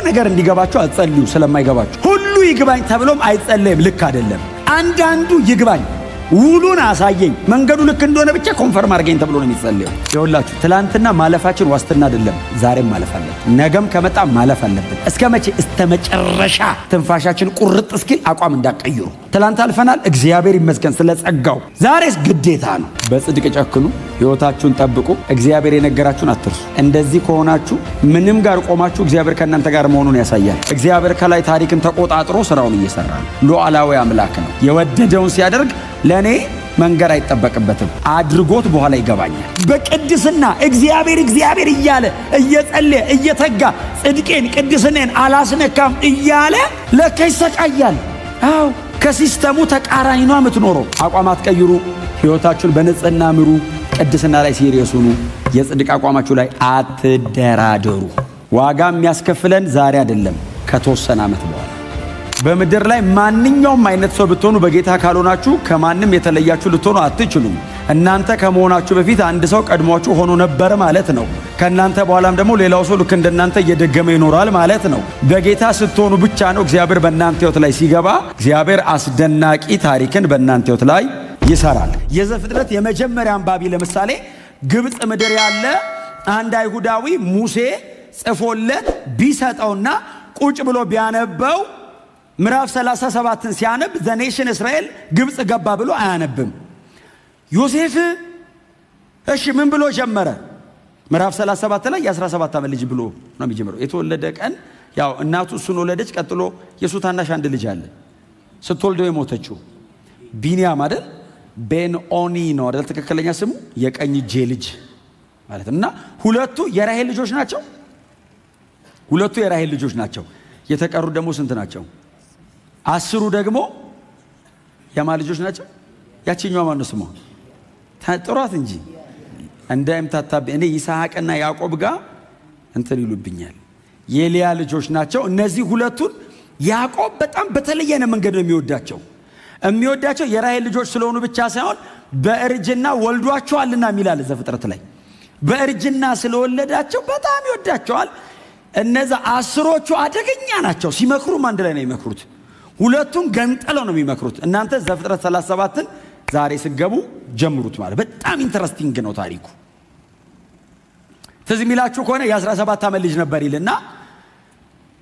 ነገር እንዲገባችሁ አትጸልዩ። ስለማይገባችሁ ሁሉ ይግባኝ ተብሎም አይጸለይም። ልክ አይደለም። አንዳንዱ ይግባኝ ውሉን አሳየኝ መንገዱ ልክ እንደሆነ ብቻ ኮንፈርም አድርገኝ ተብሎ ነው የሚጸልየው። ይኸውላችሁ ትላንትና ማለፋችን ዋስትና አይደለም። ዛሬም ማለፍ አለብን። ነገም ከመጣ ማለፍ አለብን። እስከ መቼ? እስከ መጨረሻ ትንፋሻችን ቁርጥ እስኪል አቋም እንዳቀይሩ። ትላንት አልፈናል። እግዚአብሔር ይመስገን ስለ ጸጋው። ዛሬስ ግዴታ ነው። በጽድቅ ጨክኑ፣ ሕይወታችሁን ጠብቁ፣ እግዚአብሔር የነገራችሁን አትርሱ። እንደዚህ ከሆናችሁ ምንም ጋር ቆማችሁ እግዚአብሔር ከእናንተ ጋር መሆኑን ያሳያል። እግዚአብሔር ከላይ ታሪክን ተቆጣጥሮ ስራውን እየሰራ ነው። ሉዓላዊ አምላክ ነው። የወደደውን ሲያደርግ ለእኔ መንገር አይጠበቅበትም። አድርጎት በኋላ ይገባኛል። በቅድስና እግዚአብሔር እያለ እየጸለየ እየተጋ ጽድቄን ቅድስናን አላስነካም እያለ ለካ ይሰቃያል። አዎ ከሲስተሙ ተቃራኒ ነው የምትኖረው። አቋም አትቀይሩ። ሕይወታችሁን በንጽህና ምሩ። ቅድስና ላይ ሲሪየስ ሁኑ። የጽድቅ አቋማችሁ ላይ አትደራደሩ። ዋጋ የሚያስከፍለን ዛሬ አይደለም፣ ከተወሰነ ዓመት በኋላ። በምድር ላይ ማንኛውም አይነት ሰው ብትሆኑ በጌታ ካልሆናችሁ ከማንም የተለያችሁ ልትሆኑ አትችሉም። እናንተ ከመሆናችሁ በፊት አንድ ሰው ቀድሟችሁ ሆኖ ነበር ማለት ነው። ከእናንተ በኋላም ደግሞ ሌላው ሰው ልክ እንደናንተ እየደገመ ይኖራል ማለት ነው። በጌታ ስትሆኑ ብቻ ነው እግዚአብሔር በእናንተ ሕይወት ላይ ሲገባ እግዚአብሔር አስደናቂ ታሪክን በእናንተ ሕይወት ላይ ይሰራል። የዘፍጥረት የመጀመሪያ አንባቢ ለምሳሌ ግብፅ ምድር ያለ አንድ አይሁዳዊ ሙሴ ጽፎለት ቢሰጠውና ቁጭ ብሎ ቢያነበው ምዕራፍ 37ን ሲያነብ ዘኔሽን እስራኤል ግብፅ ገባ ብሎ አያነብም። ዮሴፍ እሺ ምን ብሎ ጀመረ? ምዕራፍ 37 ላይ የ17 ዓመት ልጅ ብሎ ነው የሚጀምረው። የተወለደ ቀን ያው እናቱ እሱን ወለደች። ቀጥሎ የሱ ታናሽ አንድ ልጅ አለ ስትወልደው የሞተችው ቢንያም አይደል? ቤንኦኒ ነው አይደል ትክክለኛ ስሙ? የቀኝ እጄ ልጅ ማለት እና ሁለቱ የራሔል ልጆች ናቸው። ሁለቱ የራሔል ልጆች ናቸው። የተቀሩት ደግሞ ስንት ናቸው? 10 ደግሞ የማ ልጆች ናቸው? ያቺኛዋ ማን ነው ስሟ? ጥሯት እንጂ እንዳይምታታብ። እኔ ይስሐቅና ያዕቆብ ጋር እንትን ይሉብኛል። የሊያ ልጆች ናቸው እነዚህ ሁለቱን። ያዕቆብ በጣም በተለየ መንገድ ነው የሚወዳቸው የራሔል ልጆች ስለሆኑ ብቻ ሳይሆን በእርጅና ወልዷቸዋልና የሚላል ዘፍጥረት ላይ። በእርጅና ስለወለዳቸው በጣም ይወዳቸዋል። እነዛ 10ዎቹ አደገኛ ናቸው። ሲመክሩም አንድ ላይ ነው የሚመክሩት። ሁለቱን ገንጠለው ነው የሚመክሩት። እናንተ ዘፍጥረት 37ን ዛሬ ስገቡ ጀምሩት። ማለት በጣም ኢንተረስቲንግ ነው ታሪኩ። ትዝ የሚላችሁ ከሆነ የ17 ዓመት ልጅ ነበር ይልና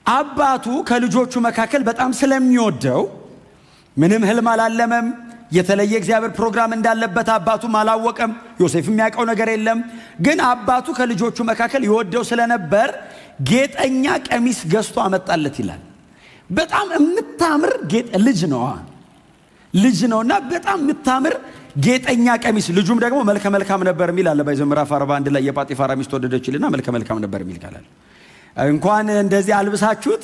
አባቱ ከልጆቹ መካከል በጣም ስለሚወደው ምንም ህልም አላለመም። የተለየ እግዚአብሔር ፕሮግራም እንዳለበት አባቱም አላወቀም። ዮሴፍ የሚያውቀው ነገር የለም። ግን አባቱ ከልጆቹ መካከል ይወደው ስለነበር ጌጠኛ ቀሚስ ገዝቶ አመጣለት ይላል። በጣም የምታምር ልጅ ነውና በጣም የምታምር ጌጠኛ ቀሚስ። ልጁም ደግሞ መልከ መልካም ነበር የሚል አለ። ባይዘ ምዕራፍ 41 ላይ የጳጢፋራ ሚስት ወደደችልና መልከ መልካም ነበር የሚል ካላል እንኳን እንደዚህ አልብሳችሁት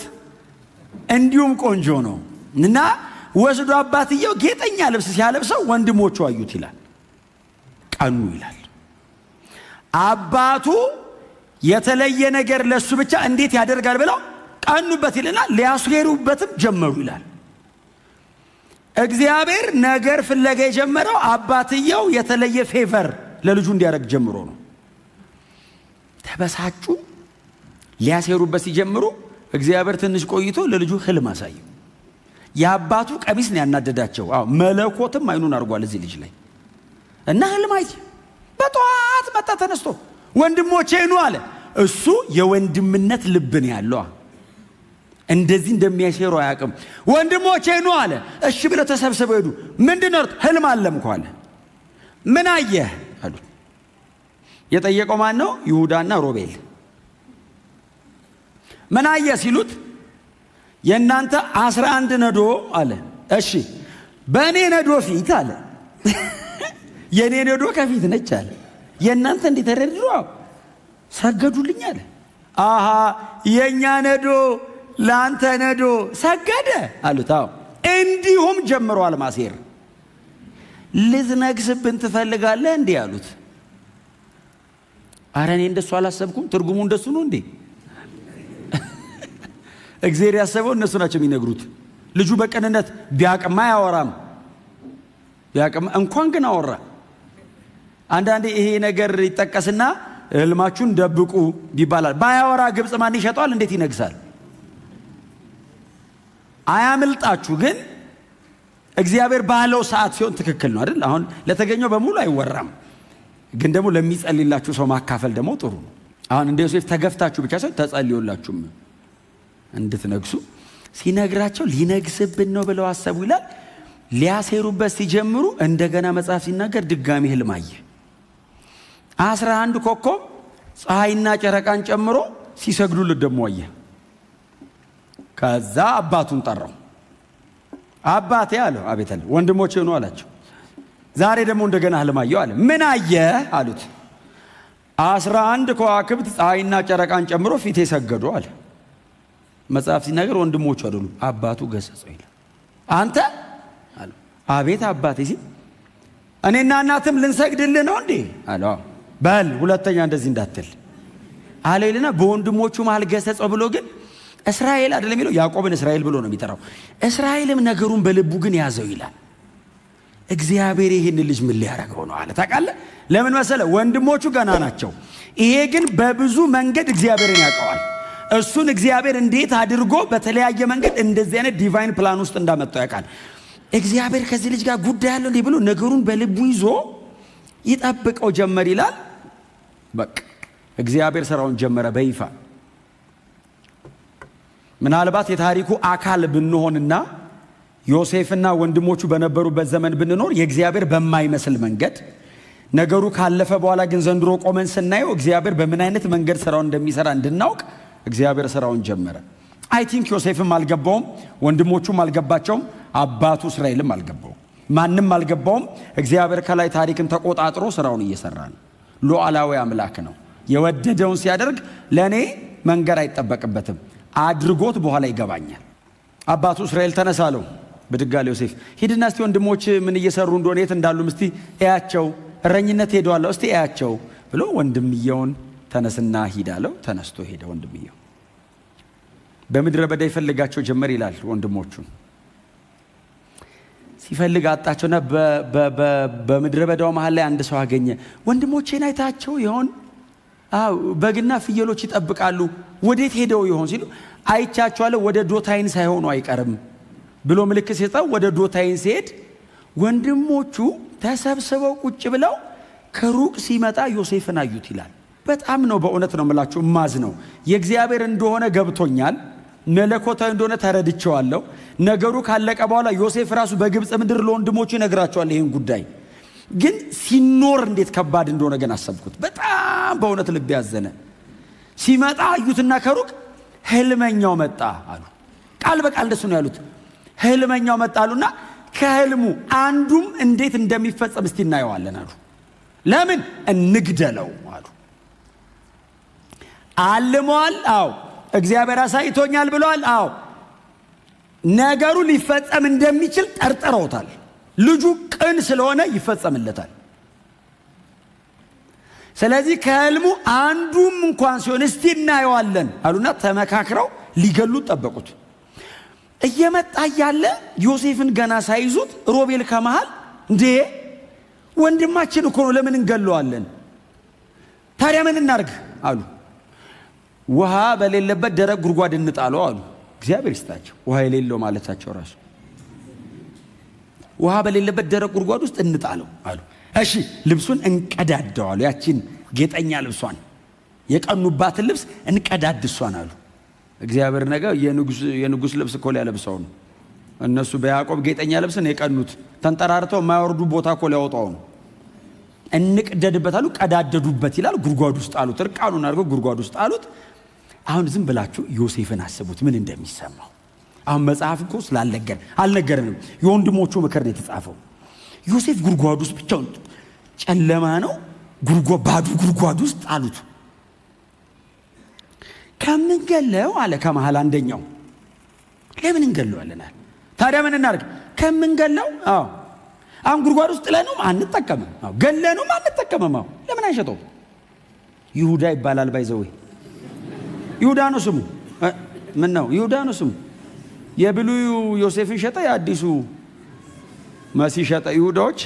እንዲሁም ቆንጆ ነው እና ወስዶ አባትየው ጌጠኛ ልብስ ሲያለብሰው ወንድሞቹ አዩት ይላል። ቀኑ ይላል። አባቱ የተለየ ነገር ለሱ ብቻ እንዴት ያደርጋል ብለው ቀኑበት ይልና ሊያስጌሩበትም ጀመሩ ይላል። እግዚአብሔር ነገር ፍለጋ የጀመረው አባትየው የተለየ ፌቨር ለልጁ እንዲያደርግ ጀምሮ ነው። ተበሳጩ። ሊያስጌሩበት ሲጀምሩ እግዚአብሔር ትንሽ ቆይቶ ለልጁ ህልም አሳየው። የአባቱ ቀሚስ ነው ያናደዳቸው። መለኮትም አይኑን አድርጓል እዚህ ልጅ ላይ እና ህልም አየ። በጠዋት መጣ ተነስቶ ወንድሞቼ ኑ አለ። እሱ የወንድምነት ልብን ያለው እንደዚህ እንደሚያሸሩ አያውቅም። ወንድሞቼ ኑ አለ። እሺ ብለው ተሰብስበው ሄዱ። ምንድነው? ህልም አለምኩ አለ። ምን አየህ አሉ። የጠየቀው ማን ነው? ይሁዳና ሮቤል። ምን አየህ ሲሉት የእናንተ 11 ነዶ አለ። እሺ በእኔ ነዶ ፊት አለ። የእኔ ነዶ ከፊት ነች አለ። የእናንተ እንዴት ተደርድሮ ሰገዱልኝ አለ። አሃ የእኛ ነዶ ለአንተ ነዶ ሰገደ አሉት። እንዲሁም ጀምሯል ማሴር። ልትነግስብን ትፈልጋለህ እንዲህ አሉት። አረ እኔ እንደሱ አላሰብኩም። ትርጉሙ እንደሱ ነው እንዴ? እግዚአብሔር ያሰበው እነሱ ናቸው የሚነግሩት። ልጁ በቀንነት ቢያቅማ ያወራም ቢያቅማ እንኳን ግን አወራ። አንዳንዴ ይሄ ነገር ይጠቀስና ህልማችሁን ደብቁ ይባላል። ባያወራ ግብፅ ማን ይሸጠዋል? እንዴት ይነግሳል? አያምልጣችሁ። ግን እግዚአብሔር ባለው ሰዓት ሲሆን ትክክል ነው አይደል? አሁን ለተገኘው በሙሉ አይወራም፣ ግን ደግሞ ለሚጸልይላችሁ ሰው ማካፈል ደግሞ ጥሩ ነው። አሁን እንደ ዮሴፍ ተገፍታችሁ ብቻ ሳይሆን ተጸልዮላችሁም እንድትነግሱ ሲነግራቸው ሊነግስብን ነው ብለው አሰቡ ይላል። ሊያሴሩበት ሲጀምሩ እንደገና መጽሐፍ ሲናገር ድጋሚ ህልም አየ። 11 ኮከብ ፀሐይና ጨረቃን ጨምሮ ሲሰግዱለት ደግሞ አየ። ከዛ አባቱን ጠራው። አባቴ አለው። አቤት አለ። ወንድሞቼ ነው አላቸው። ዛሬ ደግሞ እንደገና ህልም አየሁ አለ። ምን አየ አሉት። 11 ከዋክብት ፀሐይና ጨረቃን ጨምሮ ፊቴ ሰገዱ አለ። መጽሐፍ ሲናገር ወንድሞቹ አይደሉም፣ አባቱ ገሰጸው ይላል። አንተ አለ። አቤት አባቴ ሲል እኔና እናትም ልንሰግድልህ ነው እንዴ አለው። በል ሁለተኛ እንደዚህ እንዳትል አለው ይልና በወንድሞቹ መሃል ገሰጸው ብሎ ግን እስራኤል አይደለም የሚለው ያዕቆብን እስራኤል ብሎ ነው የሚጠራው። እስራኤልም ነገሩን በልቡ ግን ያዘው ይላል። እግዚአብሔር ይህን ልጅ ምን ሊያደርገው ነው አለ። ታውቃለህ ለምን መሰለ? ወንድሞቹ ገና ናቸው። ይሄ ግን በብዙ መንገድ እግዚአብሔርን ያውቀዋል። እሱን እግዚአብሔር እንዴት አድርጎ በተለያየ መንገድ እንደዚህ አይነት ዲቫይን ፕላን ውስጥ እንዳመጣው ያውቃል። እግዚአብሔር ከዚህ ልጅ ጋር ጉዳይ አለው እንዴ ብሎ ነገሩን በልቡ ይዞ ይጠብቀው ጀመር ይላል። በቃ እግዚአብሔር ስራውን ጀመረ በይፋ። ምናልባት የታሪኩ አካል ብንሆንና ዮሴፍና ወንድሞቹ በነበሩበት ዘመን ብንኖር የእግዚአብሔር በማይመስል መንገድ ነገሩ ካለፈ በኋላ ግን ዘንድሮ ቆመን ስናየው እግዚአብሔር በምን አይነት መንገድ ስራውን እንደሚሰራ እንድናውቅ እግዚአብሔር ስራውን ጀመረ። አይ ቲንክ ዮሴፍም አልገባውም፣ ወንድሞቹም አልገባቸውም፣ አባቱ እስራኤልም አልገባውም፣ ማንም አልገባውም። እግዚአብሔር ከላይ ታሪክን ተቆጣጥሮ ስራውን እየሰራ ነው። ሉዓላዊ አምላክ ነው። የወደደውን ሲያደርግ ለእኔ መንገር አይጠበቅበትም። አድርጎት በኋላ ይገባኛል። አባቱ እስራኤል ተነሳ አለው። ብድግ አለ ዮሴፍ። ሂድና እስቲ ወንድሞች ምን እየሰሩ እንደሆነ የት እንዳሉም እስቲ እያቸው፣ እረኝነት ሄደዋለሁ እስቲ እያቸው ብሎ ወንድምየውን ተነስና ሂድ አለው። ተነስቶ ሄደ። ወንድምየው በምድረ በዳ ይፈልጋቸው ጀመር ይላል። ወንድሞቹን ሲፈልግ አጣቸውና በምድረ በዳው መሃል ላይ አንድ ሰው አገኘ። ወንድሞቼን አይታቸው ይሆን? በግና ፍየሎች ይጠብቃሉ፣ ወዴት ሄደው ይሆን ሲሉ አይቻቸዋለሁ፣ ወደ ዶታይን ሳይሆኑ አይቀርም ብሎ ምልክት ሲሰጠው ወደ ዶታይን ሲሄድ ወንድሞቹ ተሰብስበው ቁጭ ብለው ከሩቅ ሲመጣ ዮሴፍን አዩት ይላል። በጣም ነው በእውነት ነው የምላችሁ ማዝ ነው። የእግዚአብሔር እንደሆነ ገብቶኛል፣ መለኮታዊ እንደሆነ ተረድቼዋለሁ። ነገሩ ካለቀ በኋላ ዮሴፍ ራሱ በግብፅ ምድር ለወንድሞቹ ይነግራቸዋል ይህን ጉዳይ። ግን ሲኖር እንዴት ከባድ እንደሆነ ግን አሰብኩት። በጣም በእውነት ልብ ያዘነ። ሲመጣ አዩትና ከሩቅ ህልመኛው መጣ አሉ። ቃል በቃል እንደሱ ነው ያሉት። ህልመኛው መጣ አሉና ከህልሙ አንዱም እንዴት እንደሚፈጸም እስቲ እናየዋለን አሉ። ለምን እንግደለው አሉ። አልመዋል። አዎ እግዚአብሔር አሳይቶኛል ብለዋል። አዎ ነገሩ ሊፈጸም እንደሚችል ጠርጥረውታል። ልጁ ቅን ስለሆነ ይፈጸምለታል። ስለዚህ ከህልሙ አንዱም እንኳን ሲሆን እስቲ እናየዋለን አሉና ተመካክረው ሊገሉት ጠበቁት። እየመጣ እያለ ዮሴፍን ገና ሳይዙት ሮቤል ከመሃል እንዴ ወንድማችን እኮ ነው፣ ለምን እንገለዋለን? ታዲያ ምን እናርግ አሉ። ውሃ በሌለበት ደረቅ ጉድጓድ እንጣለው አሉ። እግዚአብሔር ይስጣቸው ውሃ የሌለው ማለታቸው ራሱ። ውሃ በሌለበት ደረቅ ጉድጓድ ውስጥ እንጣለው አሉ። እሺ ልብሱን እንቀዳደዋሉ። ያቺን ጌጠኛ ልብሷን የቀኑባትን ልብስ እንቀዳድ እሷን አሉ። እግዚአብሔር ነገር የንጉስ ልብስ እኮ ሊያለብሰው ነው። እነሱ በያዕቆብ ጌጠኛ ልብስን የቀኑት ተንጠራርተው የማይወርዱ ቦታ እኮ ሊያወጣው ነው። እንቅደድበት አሉ። ቀዳደዱበት ይላል። ጉድጓድ ውስጥ አሉት። እርቃኑን አድርገው ጉድጓድ ውስጥ አሉት። አሁን ዝም ብላችሁ ዮሴፍን አስቡት ምን እንደሚሰማው። አሁን መጽሐፍ እኮ አልነገረንም። የወንድሞቹ ምክር ነው የተጻፈው። ዮሴፍ ጉድጓድ ውስጥ ብቻውን፣ ጨለማ ነው፣ ባዶ ጉድጓድ ውስጥ አሉት። ከምንገለው አለ ከመሃል አንደኛው። ለምን እንገለዋለናል? ታዲያ ምን እናርግ? ከምንገለው አሁን ጉድጓድ ውስጥ ጥለነውም አንጠቀምም፣ ገለነውም አንጠቀምም። ለምን አይሸጠው? ይሁዳ ይባላል። ባይዘው ይሁዳ ነው ስሙ። ምን ነው ይሁዳ ነው ስሙ። የብሉዩ ዮሴፍን ሸጠ፣ የአዲሱ መሲህ ሸጠ። ይሁዳዎች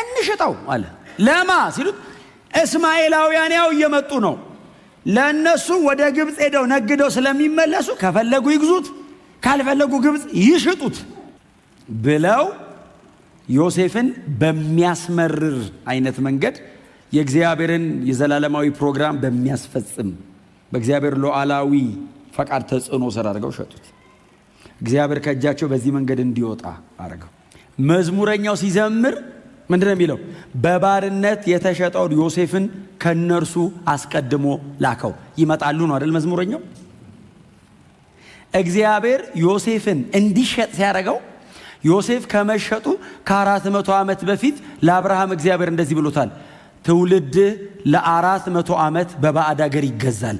እንሸጠው አለ። ለማ ሲሉት እስማኤላውያን ያው እየመጡ ነው። ለእነሱ ወደ ግብፅ ሄደው ነግደው ስለሚመለሱ ከፈለጉ ይግዙት፣ ካልፈለጉ ግብፅ ይሽጡት ብለው ዮሴፍን በሚያስመርር አይነት መንገድ የእግዚአብሔርን የዘላለማዊ ፕሮግራም በሚያስፈጽም በእግዚአብሔር ሉዓላዊ ፈቃድ ተጽዕኖ ስር አድርገው ሸጡት። እግዚአብሔር ከእጃቸው በዚህ መንገድ እንዲወጣ አደረገው። መዝሙረኛው ሲዘምር ምንድነው የሚለው? በባርነት የተሸጠውን ዮሴፍን ከነርሱ አስቀድሞ ላከው። ይመጣሉ ነው አይደል መዝሙረኛው? እግዚአብሔር ዮሴፍን እንዲሸጥ ሲያደርገው ዮሴፍ ከመሸጡ ከ400 ዓመት በፊት ለአብርሃም እግዚአብሔር እንደዚህ ብሎታል፣ ትውልድ ለ400 ዓመት በባዕድ አገር ይገዛል።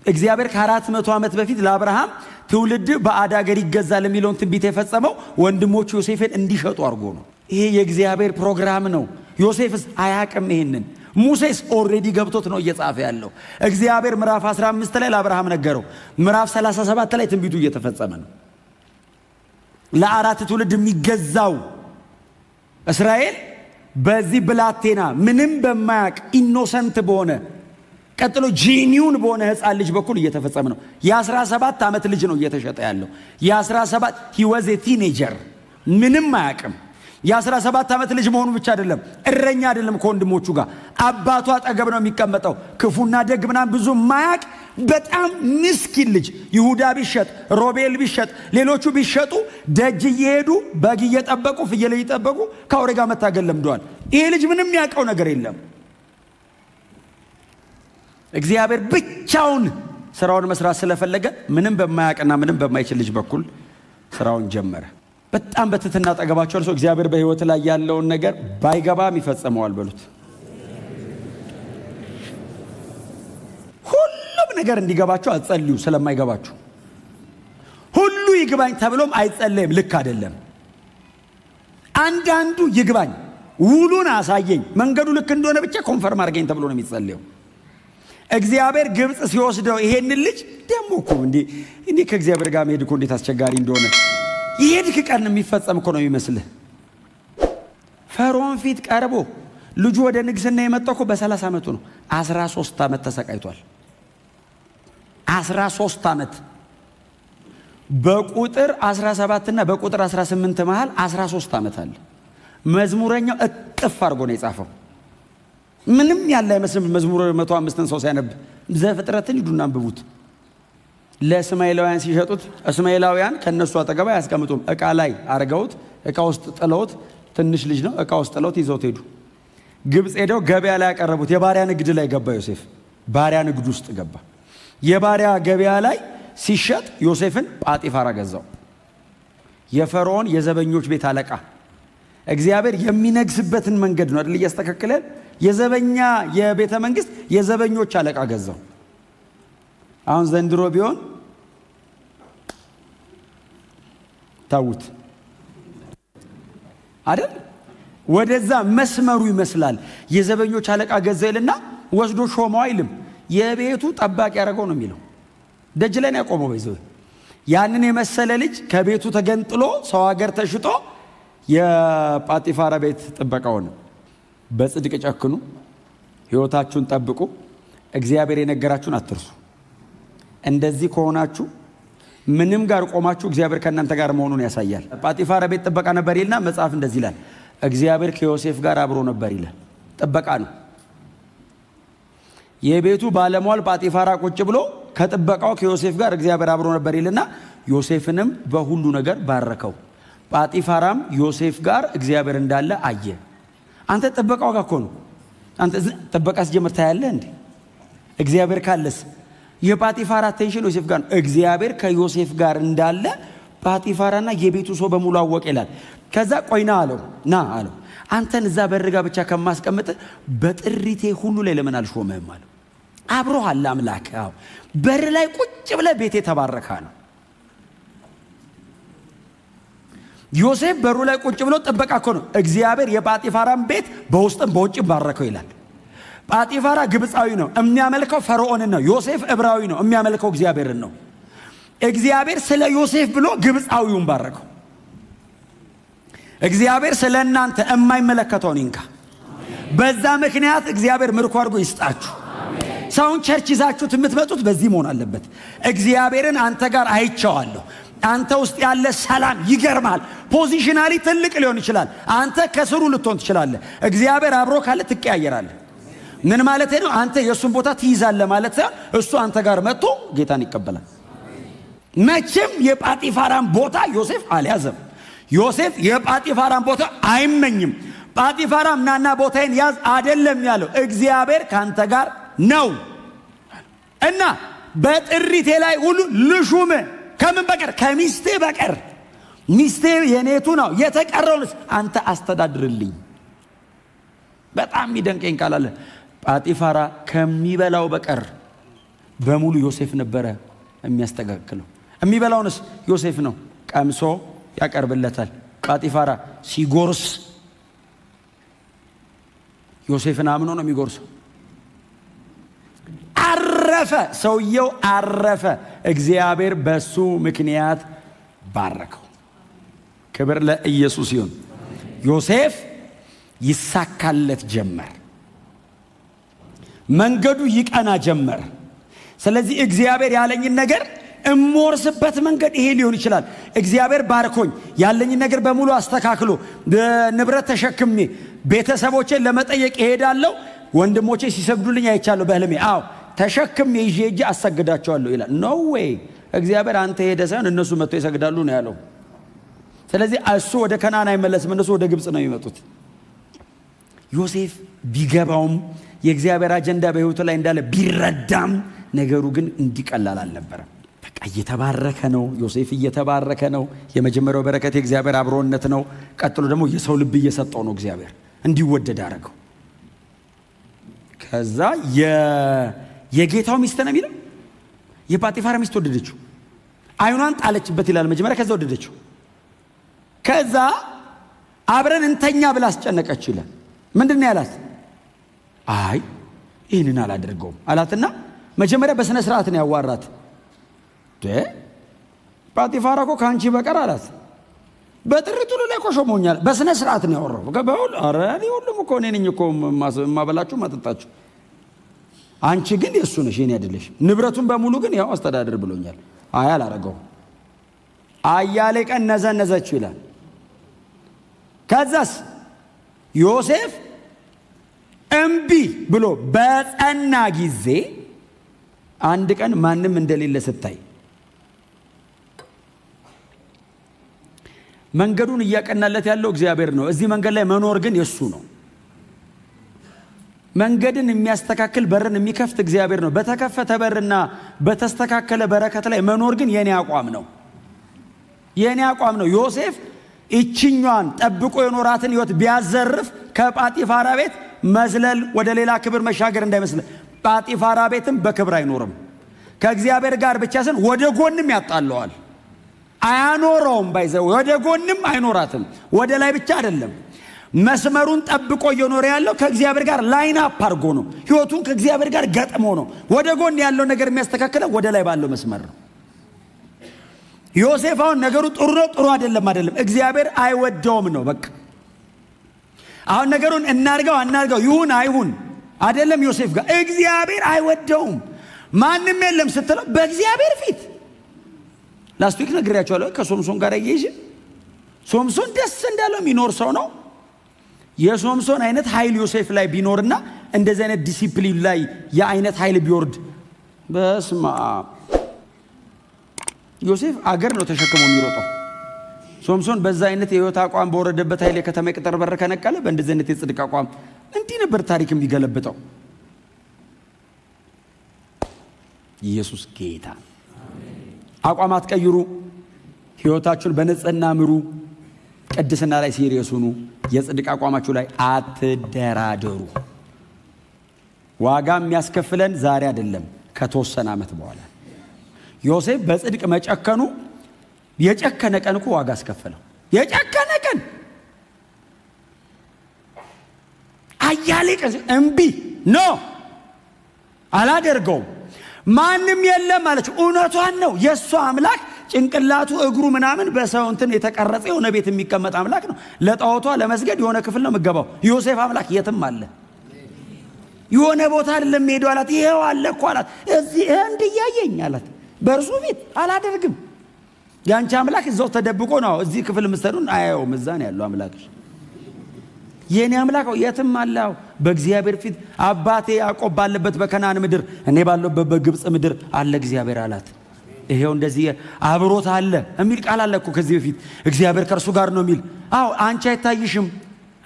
እግዚአብሔር ከ400 ዓመት በፊት ለአብርሃም ትውልድ ባዕድ አገር ይገዛል የሚለውን ትንቢት የፈጸመው ወንድሞቹ ዮሴፍን እንዲሸጡ አድርጎ ነው። ይሄ የእግዚአብሔር ፕሮግራም ነው። ዮሴፍስ አያቅም ይሄንን። ሙሴስ ኦልሬዲ ገብቶት ነው እየጻፈ ያለው። እግዚአብሔር ምዕራፍ 15 ላይ ለአብርሃም ነገረው። ምዕራፍ 37 ላይ ትንቢቱ እየተፈጸመ ነው። ለ4 ትውልድ የሚገዛው እስራኤል በዚህ ብላቴና ምንም በማያቅ ኢኖሰንት በሆነ ቀጥሎ ጂኒውን በሆነ ሕፃን ልጅ በኩል እየተፈጸመ ነው። የ17 ዓመት ልጅ ነው እየተሸጠ ያለው። የ17 he was a teenager ምንም አያቅም። የ17 ዓመት ልጅ መሆኑ ብቻ አይደለም፣ እረኛ አይደለም። ከወንድሞቹ ጋር አባቱ አጠገብ ነው የሚቀመጠው። ክፉና ደግ ምናምን ብዙ ማያቅ በጣም ምስኪን ልጅ። ይሁዳ ቢሸጥ፣ ሮቤል ቢሸጥ፣ ሌሎቹ ቢሸጡ ደጅ እየሄዱ በግ እየጠበቁ ፍየል እየጠበቁ ከአውሬ ጋር መታገል ለምደዋል። ይሄ ልጅ ምንም ያውቀው ነገር የለም። እግዚአብሔር ብቻውን ስራውን መስራት ስለፈለገ ምንም በማያውቅና ምንም በማይችል ልጅ በኩል ስራውን ጀመረ። በጣም በትትና ጠገባቸው ሰው እግዚአብሔር በህይወት ላይ ያለውን ነገር ባይገባም ይፈጽመዋል በሉት። ሁሉም ነገር እንዲገባቸው አትጸልዩ። ስለማይገባችሁ ሁሉ ይግባኝ ተብሎም አይጸለይም። ልክ አይደለም። አንዳንዱ ይግባኝ፣ ውሉን አሳየኝ፣ መንገዱ ልክ እንደሆነ ብቻ ኮንፈርም አድርገኝ ተብሎ ነው የሚጸለየው። እግዚአብሔር ግብፅ ሲወስደው ይሄንን ልጅ ደሞ እኮ እንዴ ከእግዚአብሔር ጋር መሄድ እኮ እንዴት አስቸጋሪ እንደሆነ ይሄድክ ቀን የሚፈጸም እኮ ነው የሚመስልህ። ፈርዖን ፊት ቀርቦ ልጁ ወደ ንግስና የመጣው እኮ በ30 ዓመቱ ነው። 13 ዓመት ተሰቃይቷል። 13 ዓመት በቁጥር 17 እና በቁጥር 18 መሃል 13 ዓመት አለ። መዝሙረኛው እጥፍ አድርጎ ነው የጻፈው። ምንም ያለ አይመስልም። መዝሙር 105ን ሰው ሲያነብ ዘፍጥረትን ሂዱና አንብቡት። ለእስማኤላውያን ሲሸጡት እስማኤላውያን ከነሱ አጠገባ ያስቀምጡም እቃ ላይ አርገውት እቃ ውስጥ ጥለውት፣ ትንሽ ልጅ ነው እቃ ውስጥ ጥለውት ይዘውት ሄዱ። ግብፅ ሄደው ገበያ ላይ ያቀረቡት። የባሪያ ንግድ ላይ ገባ ዮሴፍ። ባሪያ ንግድ ውስጥ ገባ። የባሪያ ገበያ ላይ ሲሸጥ ዮሴፍን ጳጢፋራ ገዛው። የፈርዖን የዘበኞች ቤት አለቃ። እግዚአብሔር የሚነግስበትን መንገድ ነው አይደል እያስተካከለ። የዘበኛ የቤተ መንግስት የዘበኞች አለቃ ገዛው። አሁን ዘንድሮ ቢሆን ታውት አይደል? ወደዛ መስመሩ ይመስላል። የዘበኞች አለቃ ገዛው ይልና ወስዶ ሾመው አይልም። የቤቱ ጠባቂ ያደረገው ነው የሚለው። ደጅ ላይ ነው ያቆመው። በይዘው ያንን የመሰለ ልጅ ከቤቱ ተገንጥሎ ሰው ሀገር ተሽጦ የጳጢፋራ ቤት ጥበቃው ነው። በጽድቅ ጨክኑ፣ ህይወታችሁን ጠብቁ፣ እግዚአብሔር የነገራችሁን አትርሱ። እንደዚህ ከሆናችሁ ምንም ጋር ቆማችሁ እግዚአብሔር ከእናንተ ጋር መሆኑን ያሳያል። ጳጢፋራ ቤት ጥበቃ ነበር ይልና መጽሐፍ እንደዚህ ይላል፣ እግዚአብሔር ከዮሴፍ ጋር አብሮ ነበር ይላል። ጥበቃ ነው። የቤቱ ባለሟል ጳጢፋራ ቁጭ ብሎ ከጥበቃው ከዮሴፍ ጋር እግዚአብሔር አብሮ ነበር ይልና ዮሴፍንም በሁሉ ነገር ባረከው። ጳጢፋራም ዮሴፍ ጋር እግዚአብሔር እንዳለ አየ። አንተ ጥበቃው ጋር እኮ ነው። አንተ ጥበቃ ሲጀምር ታያለህ እንዴ? እግዚአብሔር ካለስ የጳጢፋራ አቴንሽን ዮሴፍ ጋር ነው። እግዚአብሔር ከዮሴፍ ጋር እንዳለ ጳጢፋራና የቤቱ ሰው በሙሉ አወቀ ይላል። ከዛ ቆይና አለው፣ ና አለው፣ አንተን እዛ በርጋ ብቻ ከማስቀምጥ በጥሪቴ ሁሉ ላይ ለምን አልሾመህም አለው። አብሮሃል አምላክ። አዎ በር ላይ ቁጭ ብለህ ቤቴ ተባረካ ነው። ዮሴፍ በሩ ላይ ቁጭ ብሎ ጥበቃ እኮ ነው። እግዚአብሔር የጳጢፋራን ቤት በውስጥም በውጭም ባረከው ይላል። ጳጢፋራ ግብፃዊ ነው፣ የሚያመልከው ፈርዖንን ነው። ዮሴፍ ዕብራዊ ነው፣ የሚያመልከው እግዚአብሔርን ነው። እግዚአብሔር ስለ ዮሴፍ ብሎ ግብፃዊውን ባረከው። እግዚአብሔር ስለ እናንተ የማይመለከተውን ይንካ። በዛ ምክንያት እግዚአብሔር ምርኮ አድርጎ ይስጣችሁ። ሰውን ቸርች ይዛችሁት የምትመጡት በዚህ መሆን አለበት። እግዚአብሔርን አንተ ጋር አይቼዋለሁ፣ አንተ ውስጥ ያለ ሰላም ይገርማል። ፖዚሽናሊ ትልቅ ሊሆን ይችላል። አንተ ከስሩ ልትሆን ትችላለህ። እግዚአብሔር አብሮ ካለ ትቀያየራለህ። ምን ማለት ነው? አንተ የእሱን ቦታ ትይዛለህ ማለት ሳይሆን እሱ አንተ ጋር መጥቶ ጌታን ይቀበላል። መቼም የጳጢፋራን ቦታ ዮሴፍ አልያዘም። ዮሴፍ የጳጢፋራን ቦታ አይመኝም። ጳጢፋራም ናና ቦታዬን ያዝ አይደለም ያለው፣ እግዚአብሔር ካንተ ጋር ነው እና በጥሪቴ ላይ ሁሉ ልሹም። ከምን በቀር? ከሚስቴ በቀር። ሚስቴ የኔቱ ነው፣ የተቀረውንስ አንተ አስተዳድርልኝ። በጣም የሚደንቀኝ ቃል አለ። ጳጢፋራ ከሚበላው በቀር በሙሉ ዮሴፍ ነበረ የሚያስተካክለው። የሚበላውንስ ዮሴፍ ነው ቀምሶ ያቀርብለታል። ጳጢፋራ ሲጎርስ ዮሴፍን አምኖ ነው የሚጎርሰው። አረፈ፣ ሰውየው አረፈ። እግዚአብሔር በሱ ምክንያት ባረከው። ክብር ለኢየሱስ ይሁን። ዮሴፍ ይሳካለት ጀመር። መንገዱ ይቀና ጀመር። ስለዚህ እግዚአብሔር ያለኝን ነገር እምወርስበት መንገድ ይሄ ሊሆን ይችላል። እግዚአብሔር ባርኮኝ ያለኝን ነገር በሙሉ አስተካክሎ ንብረት ተሸክሜ ቤተሰቦቼን ለመጠየቅ እሄዳለሁ። ወንድሞቼ ሲሰግዱልኝ አይቻለሁ በህልሜ። አዎ ተሸክሜ ይዤ እጄ አሰግዳቸዋለሁ ይላል። ኖ ዌይ። እግዚአብሔር አንተ ሄደ ሳይሆን እነሱ መጥተው ይሰግዳሉ ነው ያለው። ስለዚህ እሱ ወደ ከነዓን አይመለስም፣ እነሱ ወደ ግብፅ ነው የሚመጡት። ዮሴፍ ቢገባውም የእግዚአብሔር አጀንዳ በህይወቱ ላይ እንዳለ ቢረዳም ነገሩ ግን እንዲቀላል አልነበረም። በቃ እየተባረከ ነው ዮሴፍ፣ እየተባረከ ነው። የመጀመሪያው በረከት የእግዚአብሔር አብሮነት ነው። ቀጥሎ ደግሞ የሰው ልብ እየሰጠው ነው። እግዚአብሔር እንዲወደድ አደረገው። ከዛ የጌታው ሚስት ነው የሚለው የጳጢፋራ ሚስት ወደደችው፣ አይኗን ጣለችበት ይላል መጀመሪያ። ከዛ ወደደችው። ከዛ አብረን እንተኛ ብላ አስጨነቀችው ይላል። ምንድን ነው ያላት? አይ ይህንን አላደርገውም አላትና መጀመሪያ በስነ ስርዓት ነው ያዋራት። ጳጢፋራ እኮ ከአንቺ በቀር አላት። በጥሪቱ ላይ እኮ ሾሞኛል። በስነ ስርዓት ነው ያወራው። ኧረ እኔ ሁሉም እኮ እኔ ነኝ እኮ የማበላችሁ ማጠጣችሁ፣ አንቺ ግን የእሱ ነሽ የኔ አይደለሽም። ንብረቱን በሙሉ ግን ያው አስተዳደር ብሎኛል። አይ አላረገውም። አያሌ ቀን ነዘነዘችው ይላል። ከዛስ ዮሴፍ እምቢ ብሎ በጸና ጊዜ አንድ ቀን ማንም እንደሌለ ስታይ መንገዱን እያቀናለት ያለው እግዚአብሔር ነው። እዚህ መንገድ ላይ መኖር ግን የሱ ነው። መንገድን የሚያስተካክል በርን የሚከፍት እግዚአብሔር ነው። በተከፈተ በርና በተስተካከለ በረከት ላይ መኖር ግን የኔ አቋም ነው፣ የኔ አቋም ነው። ዮሴፍ እችኛዋን ጠብቆ የኖራትን ህይወት ቢያዘርፍ ከጳጢፋራ ቤት መዝለል ወደ ሌላ ክብር መሻገር እንዳይመስል። ጳጢፋራ ቤትም በክብር አይኖርም። ከእግዚአብሔር ጋር ብቻ ስን ወደ ጎንም ያጣለዋል፣ አያኖረውም። ባይዘው ወደ ጎንም አይኖራትም። ወደ ላይ ብቻ አይደለም፣ መስመሩን ጠብቆ እየኖረ ያለው ከእግዚአብሔር ጋር ላይን አፕ አድርጎ ነው። ህይወቱን ከእግዚአብሔር ጋር ገጥሞ ነው። ወደ ጎን ያለው ነገር የሚያስተካክለው ወደ ላይ ባለው መስመር ነው። ዮሴፍ አሁን ነገሩ ጥሩ ነው ጥሩ አይደለም እግዚአብሔር አይወደውም ነው በቃ። አሁን ነገሩን እናርገው አናርገው ይሁን አይሁን አይደለም ዮሴፍ ጋር እግዚአብሔር አይወደውም። ማንም የለም ስትለው በእግዚአብሔር ፊት ላስት ዊክ ነግሬያቸዋለሁ። ከሶምሶን ጋር ያይሽ ሶምሶን ደስ እንዳለው የሚኖር ሰው ነው። የሶምሶን አይነት ኃይል ዮሴፍ ላይ ቢኖርና እንደዚህ አይነት ዲሲፕሊን ላይ የአይነት ኃይል ቢወርድ በስማ ዮሴፍ አገር ነው ተሸክሞ የሚሮጠው። ሶምሶን በዛ አይነት የህይወት አቋም በወረደበት ኃይል የከተማ ቅጥር በር ከነቀለ በእንደዚህ አይነት የጽድቅ አቋም እንዲህ ነበር ታሪክ የሚገለብጠው። ኢየሱስ ጌታ። አቋም አትቀይሩ፣ ህይወታችሁን በንጽህና ምሩ፣ ቅድስና ላይ ሲሪየስ ሁኑ፣ የጽድቅ አቋማችሁ ላይ አትደራደሩ። ዋጋ የሚያስከፍለን ዛሬ አይደለም ከተወሰነ ዓመት በኋላ። ዮሴፍ በጽድቅ መጨከኑ የጨከነ ቀን እኮ ዋጋ አስከፈለው። የጨከነ ቀን አያሌ ቀን እምቢ ኖ አላደርገውም ማንም የለም ማለች። እውነቷን ነው። የእሷ አምላክ ጭንቅላቱ እግሩ ምናምን በሰው እንትን የተቀረጸ የሆነ ቤት የሚቀመጥ አምላክ ነው። ለጣዖቷ ለመስገድ የሆነ ክፍል ነው የምገባው። ዮሴፍ አምላክ የትም አለ። የሆነ ቦታ አይደለም ሄዶ አላት። ይሄው አለ እኮ አላት። እዚህ እንዲያየኝ አላት። በእርሱ ፊት አላደርግም። ያንቺ አምላክ እዛው ተደብቆ ነው። እዚህ ክፍል ምስተሩን አያየውም። እዛ ነው ያለው አምላክሽ። የኔ አምላክ የትም አለው በእግዚአብሔር ፊት። አባቴ ያዕቆብ ባለበት በከናን ምድር እኔ ባለበት በግብጽ ምድር አለ እግዚአብሔር አላት። ይሄው እንደዚህ አብሮት አለ የሚል ቃል አለ እኮ ከዚህ በፊት እግዚአብሔር ከእርሱ ጋር ነው የሚል። አዎ አንቺ አይታይሽም፣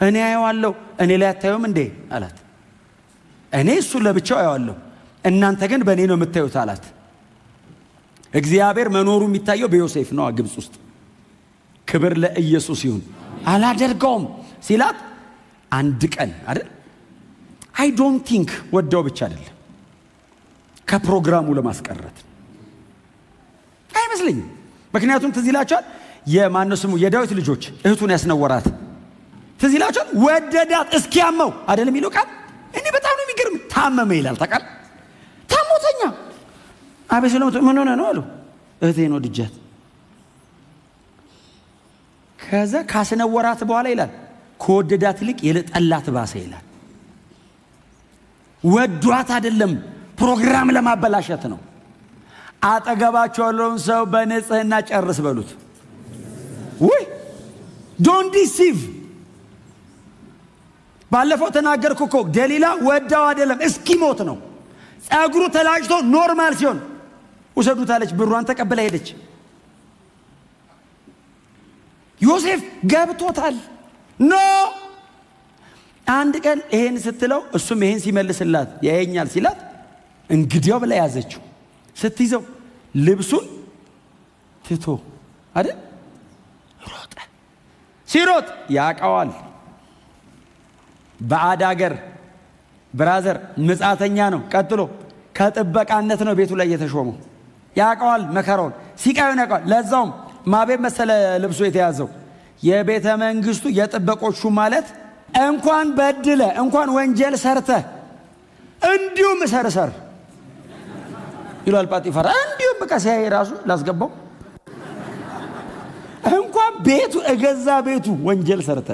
እኔ አየዋለሁ። እኔ ላይ አታዩም እንዴ አላት። እኔ እሱ ለብቻው አየዋለሁ፣ እናንተ ግን በእኔ ነው የምታዩት አላት። እግዚአብሔር መኖሩ የሚታየው በዮሴፍ ነው ግብጽ ውስጥ። ክብር ለኢየሱስ ይሁን። አላደርገውም ሲላት አንድ ቀን አይደል? አይ ዶንት ቲንክ ወደው ብቻ አይደለም ከፕሮግራሙ ለማስቀረት አይመስልኝም። ምክንያቱም ትዝ ይላችኋል የማነው ስሙ የዳዊት ልጆች እህቱን ያስነወራት ትዝ ይላችኋል። ወደዳት እስኪያመው አይደል የሚለው ቃል። እኔ በጣም ነው የሚገርም። ታመመ ይላል ታውቃል። ታሞተኛ አቤሴሎም ምን ሆነ ነው አሉ። እህቴን ወድጃት። ከዛ ካስነወራት በኋላ ይላል ከወደዳት ይልቅ የጠላት ባሰ ይላል። ወዷት አይደለም ፕሮግራም ለማበላሸት ነው። አጠገባቸው ያለውን ሰው በንጽህና ጨርስ በሉት። ወይ ዶንት ዲሲቭ። ባለፈው ተናገርኩ እኮ ደሊላ ወዳው አይደለም እስኪሞት ነው። ጸጉሩ ተላጭቶ ኖርማል ሲሆን ውሰዱት አለች። ብሯን ተቀብላ ሄደች። ዮሴፍ ገብቶታል። ኖ አንድ ቀን ይሄን ስትለው እሱም ይሄን ሲመልስላት ያየኛል ሲላት እንግዲያው ብላ ያዘችው። ስትይዘው ልብሱን ትቶ አይደል ሮጠ። ሲሮጥ ያቀዋል። ባዕድ አገር ብራዘር ምጻተኛ ነው። ቀጥሎ ከጥበቃነት ነው ቤቱ ላይ የተሾመው። ያቀዋል መከራውን ሲቃዩን ያቀዋል። ለዛውም ማቤት መሰለ ልብሱ የተያዘው የቤተ መንግስቱ የጥበቆቹ ማለት እንኳን በድለ እንኳን ወንጀል ሰርተ እንዲሁም ሰርሰር ይሏል ጳጢፋራ። እንዲሁም በቃ ሲያይ ራሱ ላስገባው እንኳን ቤቱ እገዛ ቤቱ ወንጀል ሰርተ።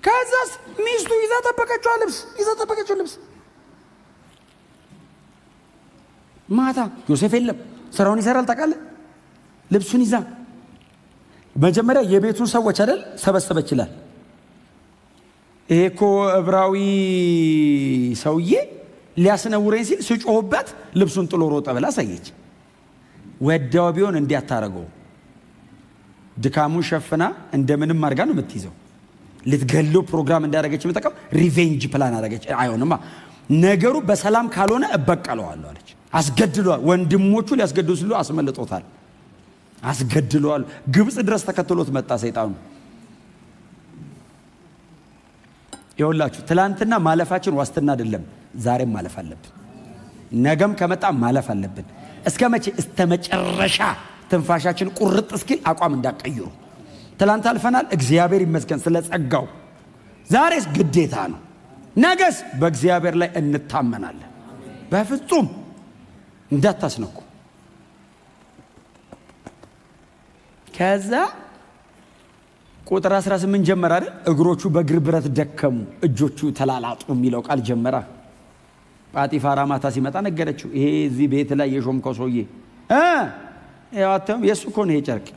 ከዛስ ሚስቱ ይዛ ጠበቀችው ልብስ ማታ ዮሴፍ የለም ስራውን ይሰራል ታውቃለህ። ልብሱን ይዛ መጀመሪያ የቤቱን ሰዎች አይደል ሰበሰበች ይላል። ይሄ እኮ ዕብራዊ ሰውዬ ሊያስነውረኝ ሲል ስጮህበት ልብሱን ጥሎ ሮጠ ብላ አሳየች። ወዳው ቢሆን እንዲያታረገው ድካሙን ሸፍና እንደምንም አድርጋ ነው የምትይዘው። ልትገለው ፕሮግራም እንዳደረገች የምጠቀም ሪቬንጅ ፕላን አደረገች። አይሆንማ ነገሩ በሰላም ካልሆነ እበቀለዋለሁ አለች። አስገድሏል። ወንድሞቹ ሊያስገድሉ ሲሉ አስመልጦታል። አስገድሏል። ግብጽ ድረስ ተከትሎት መጣ ሰይጣኑ። ይኸውላችሁ ትላንትና ማለፋችን ዋስትና አይደለም። ዛሬም ማለፍ አለብን። ነገም ከመጣ ማለፍ አለብን። እስከ መቼ? እስከ መጨረሻ ትንፋሻችን ቁርጥ እስኪል አቋም እንዳቀይሩ። ትላንት አልፈናል። እግዚአብሔር ይመስገን ስለ ጸጋው። ዛሬስ ግዴታ ነው። ነገስ በእግዚአብሔር ላይ እንታመናለን። በፍጹም እንዳታስነኩ። ከዛ ቁጥር 18 ጀመረ አይደል? እግሮቹ በእግር ብረት ደከሙ፣ እጆቹ ተላላጡ የሚለው ቃል ጀመረ። ጳጢፋራ ማታ ሲመጣ ነገረችው። ይሄ እዚህ ቤት ላይ የሾምከው ሰውዬ ያዋተም የሱ እኮ ነው። ይሄ ጨርቅ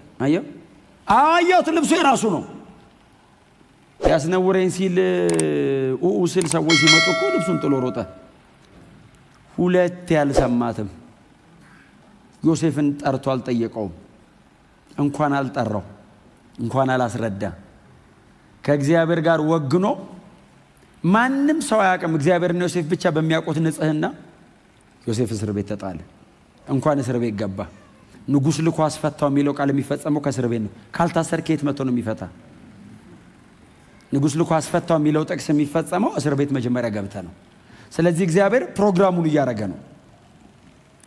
አየሁት፣ ልብሱ የራሱ ነው። ያስነውረኝ ሲል ስል ሰዎች ሲመጡ እኮ ልብሱን ጥሎ ሮጠ። ሁለት ያልሰማትም ዮሴፍን ጠርቶ አልጠየቀውም። እንኳን አልጠራው፣ እንኳን አላስረዳ። ከእግዚአብሔር ጋር ወግኖ ማንም ሰው አያውቅም። እግዚአብሔርና ዮሴፍ ብቻ በሚያውቁት ንጽህና ዮሴፍ እስር ቤት ተጣለ። እንኳን እስር ቤት ገባ። ንጉሥ ልኮ አስፈታው የሚለው ቃል የሚፈጸመው ከእስር ቤት ነው። ካልታሰር ከየት መጥቶ ነው የሚፈታ? ንጉሥ ልኮ አስፈታው የሚለው ጥቅስ የሚፈጸመው እስር ቤት መጀመሪያ ገብተ ነው። ስለዚህ እግዚአብሔር ፕሮግራሙን እያደረገ ነው።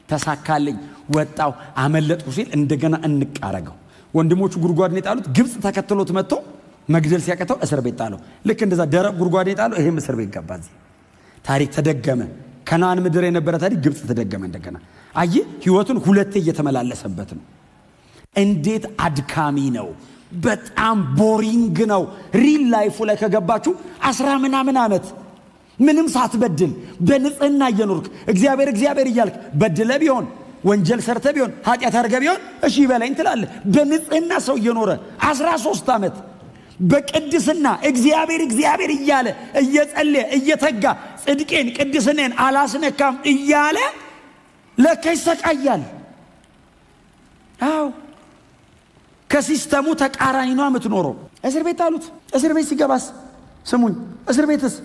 ተሳካልኝ፣ ወጣው፣ አመለጥኩ ሲል እንደገና እንቃረገው። ወንድሞቹ ጉድጓድን የጣሉት ግብጽ ተከትሎት መጥቶ መግደል ሲያቀተው እስር ቤት ጣለው። ልክ እንደዛ ደረቅ ጉድጓድን የጣለው ይሄም እስር ቤት ገባ። እዚህ ታሪክ ተደገመ። ከነዓን ምድር የነበረ ታሪክ ግብጽ ተደገመ እንደገና። አይ ህይወቱን ሁለቴ እየተመላለሰበት ነው። እንዴት አድካሚ ነው! በጣም ቦሪንግ ነው። ሪል ላይፉ ላይ ከገባችሁ 10 ምናምን ዓመት ምንም ሳትበድል በንጽህና እየኖርክ እግዚአብሔር እያልክ በድለ ቢሆን ወንጀል ሰርተ ቢሆን ኃጢአት አድርገ ቢሆን እሺ ይበላኝ ትላለህ። በንጽህና ሰው እየኖረ 13 ዓመት በቅድስና እግዚአብሔር እግዚአብሔር እያለ እየጸለየ እየተጋ ጽድቄን ቅድስናን አላስነካም እያለ ለካ ይሰቃያል። አዎ ከሲስተሙ ተቃራኒ ነው የምትኖረው። እስር ቤት አሉት። እስር ቤት ሲገባስ ስሙኝ፣ እስር ቤትስ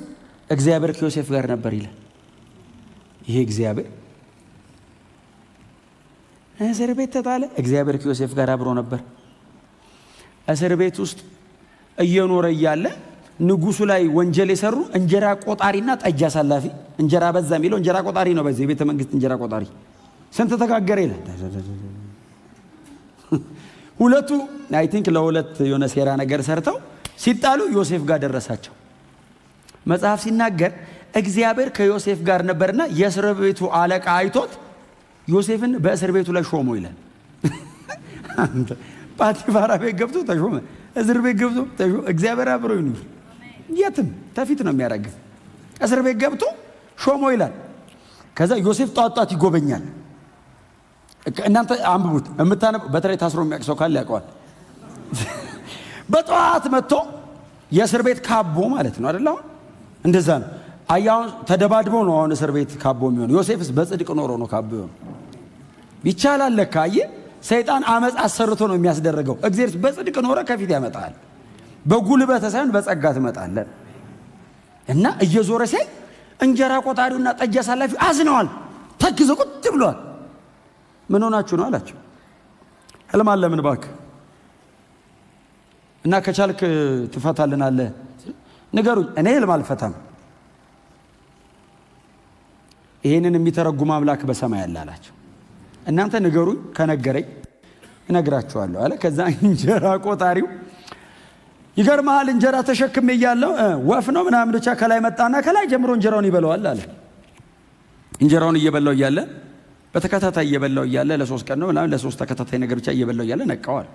እግዚአብሔር ከዮሴፍ ጋር ነበር ይላል። ይሄ እግዚአብሔር እስር ቤት ተጣለ፣ እግዚአብሔር ከዮሴፍ ጋር አብሮ ነበር። እስር ቤት ውስጥ እየኖረ እያለ ንጉሱ ላይ ወንጀል የሰሩ እንጀራ ቆጣሪና ጠጅ አሳላፊ፣ እንጀራ በዛ የሚለው እንጀራ ቆጣሪ ነው። በዚህ ቤተ መንግስት እንጀራ ቆጣሪ ስንት ተጋገረ ይላል። ሁለቱ አይ ቲንክ ለሁለት የሆነ ሴራ ነገር ሰርተው ሲጣሉ ዮሴፍ ጋር ደረሳቸው። መጽሐፍ ሲናገር እግዚአብሔር ከዮሴፍ ጋር ነበርና የእስር ቤቱ አለቃ አይቶት ዮሴፍን በእስር ቤቱ ላይ ሾሞ ይላል። ጳጢፋራ ቤት ገብቶ ተሾመ፣ እስር ቤት ገብቶ ተሾመ። እግዚአብሔር አብሮ ይኑር። የትም ተፊት ነው የሚያደርግ። እስር ቤት ገብቶ ሾሞ ይላል። ከዛ ዮሴፍ ጧጧት ይጎበኛል። እናንተ አንብቡት የምታነቡ፣ በተለይ ታስሮ የሚያውቅ ካለ ያውቀዋል። በጠዋት መጥቶ የእስር ቤት ካቦ ማለት ነው አይደል? አሁን እንደዛ ነው። አያውን ተደባድቦ ነው አሁን እስር ቤት ካቦ የሚሆን። ዮሴፍስ በጽድቅ ኖሮ ነው ካቦ ይሆን። ይቻላል ለካ። አየህ፣ ሰይጣን አመፅ አሰርቶ ነው የሚያስደርገው። እግዚአብሔር በጽድቅ ኖረ ከፊት ያመጣል። በጉልበት ሳይሆን በጸጋ ትመጣለን። እና እየዞረ ሲያይ እንጀራ ቆጣሪውና ጠጅ አሳላፊው አዝነዋል፣ ተክዘው ቁጭ ብለዋል። ምን ሆናችሁ ነው አላቸው። ህልም አለ ምን እባክህ እና ከቻልክ ትፈታልናለህ ንገሩኝ። እኔ ህልም አልፈታም፣ ይሄንን የሚተረጉም አምላክ በሰማይ አለ አላቸው። እናንተ ንገሩኝ፣ ከነገረኝ እነግራችኋለሁ አለ። ከዛ እንጀራ ቆጣሪው ይገርምሃል፣ እንጀራ ተሸክሜ እያለሁ ወፍ ነው ምናምን ብቻ ከላይ መጣና ከላይ ጀምሮ እንጀራውን ይበላዋል አለ። እንጀራውን እየበላው እያለ በተከታታይ እየበላው እያለ ለ3 ቀን ነው ምናምን ለ3 ተከታታይ ነገር ብቻ እየበላው እያለ ነቃዋል።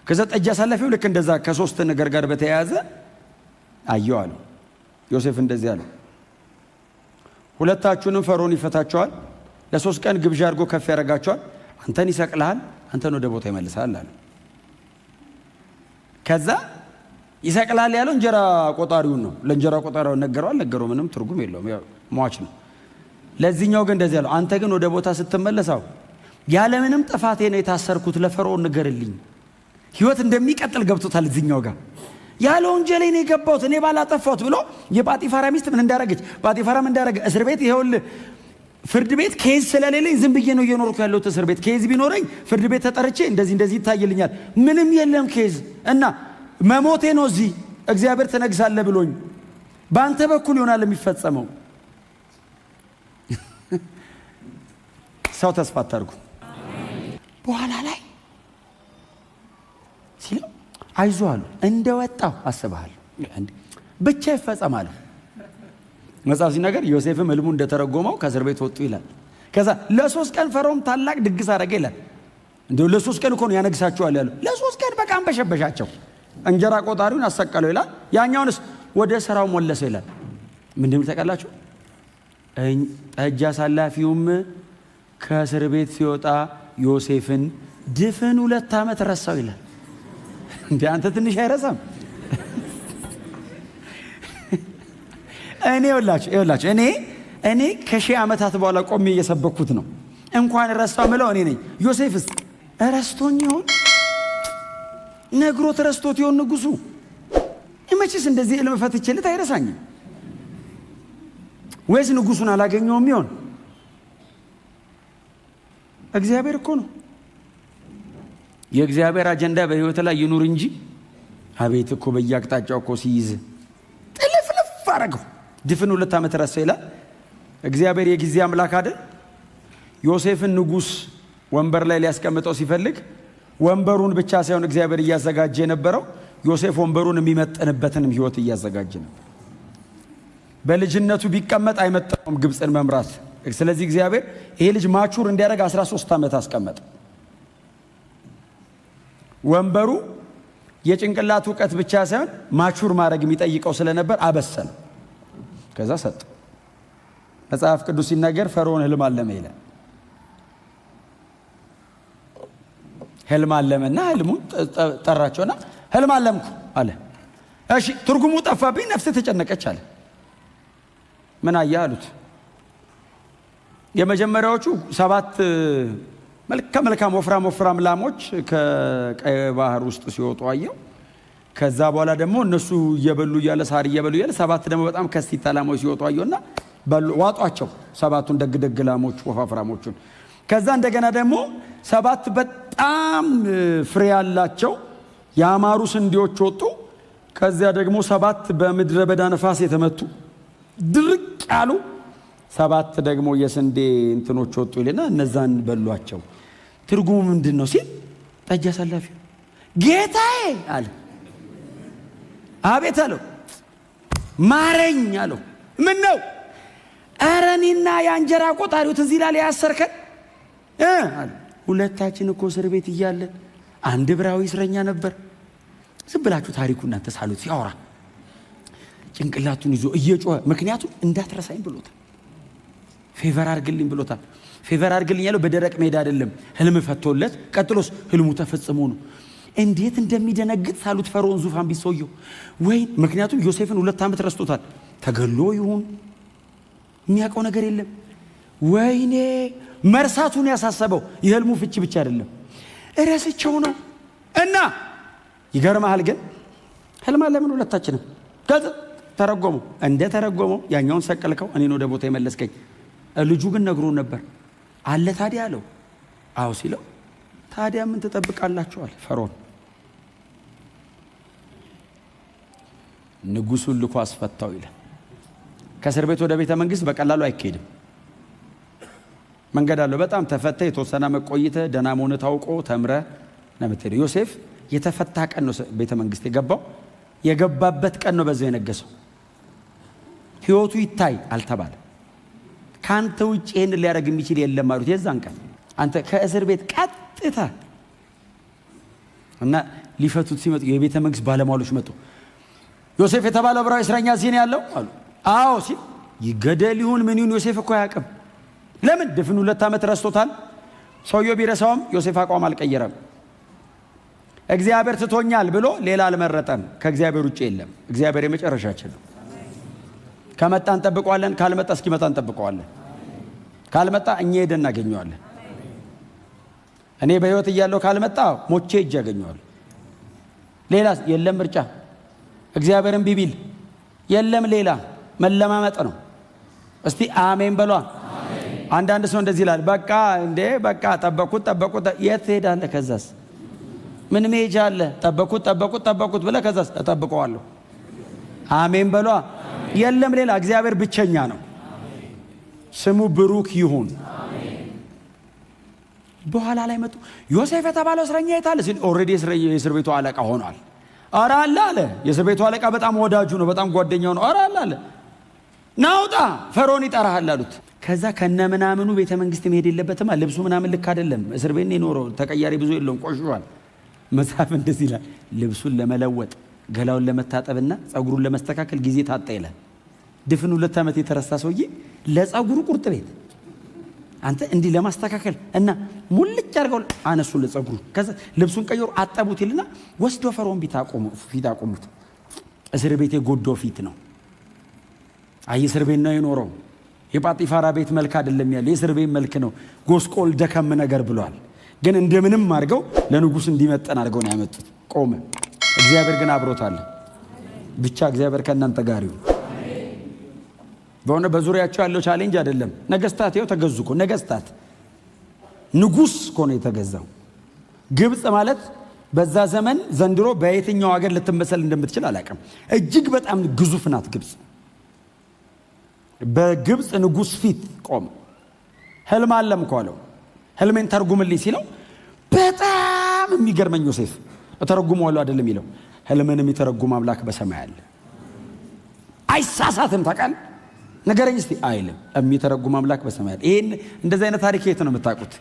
ከዛ ጠጅ አሳላፊው ልክ እንደዛ ከ3 ነገር ጋር በተያያዘ አየው አለ። ዮሴፍ እንደዚህ አለ፣ ሁለታችሁንም ፈርዖን ይፈታቸዋል፣ ለ3 ቀን ግብዣ አድርጎ ከፍ ያደርጋቸዋል፣ አንተን ይሰቅልሃል፣ አንተን ወደ ቦታ ይመልሳል አለ። ከዛ ይሰቅላል ያለው እንጀራ ቆጣሪውን ነው። ለእንጀራ ቆጣሪው ነገረው ምንም ትርጉም የለውም፣ ያው ሟች ነው። ለዚህኛው ግን እንደዚህ ያለው፣ አንተ ግን ወደ ቦታ ስትመለሳው ያለምንም ጥፋቴ ነው የታሰርኩት፣ ለፈርዖን ንገርልኝ። ህይወት እንደሚቀጥል ገብቶታል። እዚህኛው ጋር ያለ ወንጀሌ ነው የገባሁት እኔ ባላጠፋሁት ብሎ የጳጢፋራ ሚስት ምን እንዳረገች፣ ጳጢፋራ ምን እንዳረገ፣ እስር ቤት ይኸውልህ ፍርድ ቤት ኬዝ ስለሌለኝ ዝም ብዬ ነው እየኖርኩ ያለሁት። እስር ቤት ኬዝ ቢኖረኝ ፍርድ ቤት ተጠርቼ እንደዚህ ይታይልኛል። ምንም የለም ኬዝ እና መሞቴ ነው እዚህ እግዚአብሔር ትነግሳለህ ብሎኝ በአንተ በኩል ይሆናል የሚፈጸመው። ሰው ተስፋ አታርጉ። በኋላ ላይ ሲለው አይዞህ አሉ፣ እንደወጣው አስበሃል ብቻ ይፈጸማል። መጽሐፍ ሲናገር ዮሴፍም ህልሙ እንደተረጎመው ከእስር ቤት ወጡ ይላል። ከዛ ለ3 ቀን ፈርዖን ታላቅ ድግስ አደረገ ይላል። እንደው ለ3 ቀን እኮ ነው ያነግሳቸዋል ያለው። ለ3 ቀን በቃ አንበሸበሻቸው። እንጀራ ቆጣሪውን አሰቀለው ይላል። ያኛውንስ ወደ ስራው ሞለሰው ይላል። ምን እንደሚል ታውቃላችሁ? ጠጅ አሳላፊውም ከእስር ቤት ሲወጣ ዮሴፍን ድፍን 2 ዓመት ረሳው ይላል። እንዴ አንተ ትንሽ አይረሳም? እኔ ይኸውላችሁ እኔ ከ1000 ዓመታት በኋላ ቆሜ እየሰበኩት ነው። እንኳን ረሳው ምለው እኔ ነኝ። ዮሴፍስ ረስቶኝ ይሆን? ነግሮት ረስቶት ይሆን ንጉሱ? መቼስ እንደዚህ ህልም ፈትቼለት አይረሳኝም። ወይስ ንጉሱን አላገኘውም ይሆን? እግዚአብሔር እኮ ነው። የእግዚአብሔር አጀንዳ በህይወት ላይ ይኑር እንጂ አቤት እኮ በየአቅጣጫው እኮ ሲይዝ ጥልፍልፍ አረገው። ድፍን 2 ዓመት ረሳው ይላል። እግዚአብሔር የጊዜ አምላክ አይደል? ዮሴፍን ንጉስ ወንበር ላይ ሊያስቀምጠው ሲፈልግ ወንበሩን ብቻ ሳይሆን እግዚአብሔር እያዘጋጀ የነበረው ዮሴፍ ወንበሩን የሚመጥንበትንም ህይወት እያዘጋጀ ነበር። በልጅነቱ ቢቀመጥ አይመጣውም ግብፅን መምራት። ስለዚህ እግዚአብሔር ይሄ ልጅ ማቹር እንዲያደርግ 13 ዓመት አስቀመጠ። ወንበሩ የጭንቅላት እውቀት ብቻ ሳይሆን ማቹር ማድረግ የሚጠይቀው ስለነበር አበሰለ። ከዛ ሰጠ። መጽሐፍ ቅዱስ ሲናገር ፈርዖን ህልም አለመ ይላል። ህልም አለመና ህልሙን ጠራቸውና ህልም አለምኩ አለ። እሺ ትርጉሙ ጠፋብኝ፣ ነፍሴ ተጨነቀች አለ። ምን አየህ አሉት። የመጀመሪያዎቹ 7 መልካም ወፍራም ላሞች ከቀይ ባህር ውስጥ ሲወጡ አየው። ከዛ በኋላ ደግሞ እነሱ እየበሉ እያለ ሳር እየበሉ እያለ 7 ደግሞ በጣም ከስቲታ ላሞች ሲወጡ አየውና ዋጧቸው 7ቱን ደግ ላሞች ወፋፍራሞቹን። ከዛ እንደገና ደግሞ 7 በጣም ፍሬ ያላቸው ያማሩ ስንዴዎች ወጡ። ከዚያ ደግሞ 7 በምድረ በዳ ነፋስ የተመቱ ድርቅ ያሉ 7 ደግሞ የስንዴ እንትኖች ወጡ ይልና እነዛን በሏቸው። ትርጉሙ ምንድን ነው ሲል ጠጅ አሳላፊው ጌታዬ አለ። አቤት አለው። ማረኝ አለው። ምን ነው? ኧረ እኔና የእንጀራ ቆጣሪው ትዝ ይላል ያሰርከን አለ። ሁለታችን እኮ እስር ቤት እያለን አንድ ዕብራዊ እስረኛ ነበር። ዝም ብላችሁ ታሪኩ እናንተ ሳሉት ሲያወራ ጭንቅላቱን ይዞ እየጮኸ ምክንያቱም እንዳትረሳኝ ብሎታል። ፌቨር አድርግልኝ ብሎታል። ፌቨር አድርግልኝ ያለው በደረቅ ሜዳ አይደለም፣ ህልም ፈቶለት ቀጥሎስ ህልሙ ተፈጽሞ ነው። እንዴት እንደሚደነግጥ ሳሉት ፈርዖን ዙፋን ቢሶየው ወይ ምክንያቱም ዮሴፍን 2 ዓመት ረስቶታል። ተገሎ ይሁን የሚያውቀው ነገር የለም። ወይኔ መርሳቱን ያሳሰበው የህልሙ ፍቺ ብቻ አይደለም እረስቸው ነው። እና ይገርማል ግን ህልም አለምን ሁለታችንም ተረጎሙ። እንደ ተረጎመው ያኛውን ሰቀልከው እኔን ወደ ቦታ የመለስከኝ። ልጁ ግን ነግሮን ነበር አለ። ታዲያ አለው አዎ ሲለው ታዲያ ምን ትጠብቃላችኋል? ፈርዖን ንጉሱን ልኮ አስፈታው ይላል። ከእስር ቤት ወደ ቤተ መንግስት በቀላሉ አይካሄድም። መንገድ አለው። በጣም ተፈተ የተወሰነ መቆይተ ደህና መሆነ ታውቆ ተምረ ነው የምትሄደው። ዮሴፍ የተፈታ ቀን ነው ቤተ መንግስት የገባው። የገባበት ቀን ነው በዛው የነገሰው። ህይወቱ ይታይ አልተባለ። ካንተ ውጭ ይሄን ሊያደርግ የሚችል የለም አሉት። የዛን ቀን አንተ ከእስር ቤት ቀጥታ እና ሊፈቱት ሲመጡ የቤተ መንግስት ባለሟሎች መጡ። ዮሴፍ የተባለው ዕብራዊ እስረኛ እዚህ ነው ያለው አሉ። አዎ ሲል ይገደል ይሁን ምን ይሁን ዮሴፍ እኮ አያውቅም። ለምን? ድፍን 2 ዓመት ረስቶታል። ሰውየው ቢረሳውም ዮሴፍ አቋም አልቀየረም። እግዚአብሔር ትቶኛል ብሎ ሌላ አልመረጠም። ከእግዚአብሔር ውጭ የለም። እግዚአብሔር የመጨረሻችን ነው። ከመጣ እንጠብቀዋለን፣ ካልመጣ እስኪመጣ እንጠብቀዋለን። ካልመጣ እኛ ሄደን እናገኘዋለን። እኔ በህይወት እያለሁ ካልመጣ ሞቼ እጅ ያገኘዋል። ሌላ የለም ምርጫ። እግዚአብሔርን ቢቢል የለም ሌላ መለማመጥ ነው። እስቲ አሜን በሏ። አንዳንድ ሰው እንደዚህ ይላል፣ በቃ እንዴ በቃ ጠበቁት የት ትሄዳለህ? ከዛስ ምን መሄጃ አለ? ጠበቁት ብለህ ከዛስ እጠብቀዋለሁ። አሜን በሏ። የለም ሌላ። እግዚአብሔር ብቸኛ ነው። ስሙ ብሩክ ይሁን። በኋላ ላይ መጡ። ዮሴፍ የተባለው እስረኛ የታለ ሲል ኦልሬዲ የእስር ቤቱ አለቃ ሆኗል። ኧረ አለ። የእስር ቤቱ አለቃ በጣም ወዳጁ ነው፣ በጣም ጓደኛው ነው። ኧረ አለ። ናውጣ ፈርዖን ይጠራሃል አሉት። ከዛ ከነምናምኑ ቤተ መንግስት መሄድ የለበትም። ልብሱ ምናምን ልክ አይደለም። እስር ቤት ነው የኖረው። ተቀያሪ ብዙ የለውም፣ ቆሽሿል። መጽሐፍ እንደዚህ ይላል፣ ልብሱን ለመለወጥ ገላውን ለመታጠብና ጸጉሩን ለመስተካከል ጊዜ ታጣ ይላል። ድፍን 2 ዓመት የተረሳ ሰውዬ ለጸጉሩ ቁርጥ ቤት አንተ እንዲህ ለማስተካከል እና ሙልጭ አድርገው አነሱ ለጸጉሩ። ከዛ ልብሱን ቀይሮ አጠቡት ይልና ወስዶ ፈርዖን ፊት አቆሙት። እስር ቤት የጎዶ ፊት ነው። አይ እስር ቤት ነው የኖረው። የጳጢፋራ ቤት መልክ አይደለም ያለው፣ የእስር ቤት መልክ ነው። ጎስቆል ደከም ነገር ብሏል። ግን እንደምንም አድርገው ለንጉስ እንዲመጠን አድርገው ነው ያመጡት። ቆመ። እግዚአብሔር ግን አብሮታል። ብቻ እግዚአብሔር ከእናንተ ጋር ይሁን። በሆነ በዙሪያቸው ያለው ቻሌንጅ አይደለም። ነገስታት ይኸው ተገዙ እኮ ነገስታት። ንጉስ እኮ ነው የተገዛው። ግብፅ ማለት በዛ ዘመን ዘንድሮ በየትኛው ሀገር ልትመሰል እንደምትችል አላውቅም። እጅግ በጣም ግዙፍ ናት ግብፅ። በግብፅ ንጉስ ፊት ቆመ። ህልም አለም እኮ አለው። ህልሜን ተርጉምልኝ ሲለው በጣም የሚገርመኝ ዮሴፍ ተረጉመዋለሁ አይደለም የሚለው ህልምን የሚተረጉም አምላክ በሰማይ አለ። አይሳሳትም። ታውቃለህ? ነገረኝ እስቲ አይልም። የሚተረጉም አምላክ በሰማይ አለ። ይሄን እንደዚህ አይነት ታሪክ የት ነው የምታውቁት?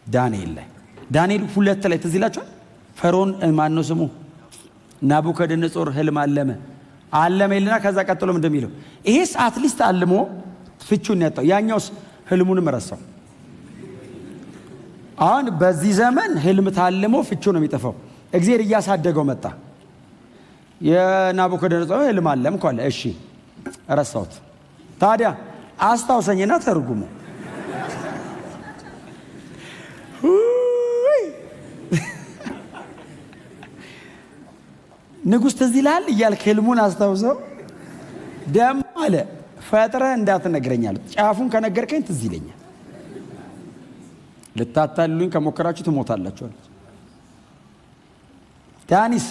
ዳንኤል ላይ ዳንኤል 2 ላይ ትዝ ይላችኋል። ፈርዖን ማን ነው ስሙ? ናቡከደነጾር ህልም አለመ ይልና ከዛ ቀጥሎም እንደሚለው ይሄስ አትሊስት አልሞ ፍቹን ያጣው፣ ያኛውስ ህልሙንም ረሳው። አሁን በዚህ ዘመን ህልም ታልሞ ፍቹ ነው የሚጠፋው። እግዚአብሔር እያሳደገው መጣ። የናቡከደነጾር ህልም አለምኩ አለ። እሺ ረሳሁት። ታዲያ አስታውሰኝና ተርጉሙ። ንጉሥ ትዝ ይልሃል እያልክ ህልሙን አስታውሰው። ደሞ አለ ፈጥረህ እንዳትነግረኛል፣ ጫፉን ከነገርከኝ ትዝ ይለኛል። ልታታልሉኝ ከሞከራችሁ ትሞታላችሁ አለ። ዳኒስ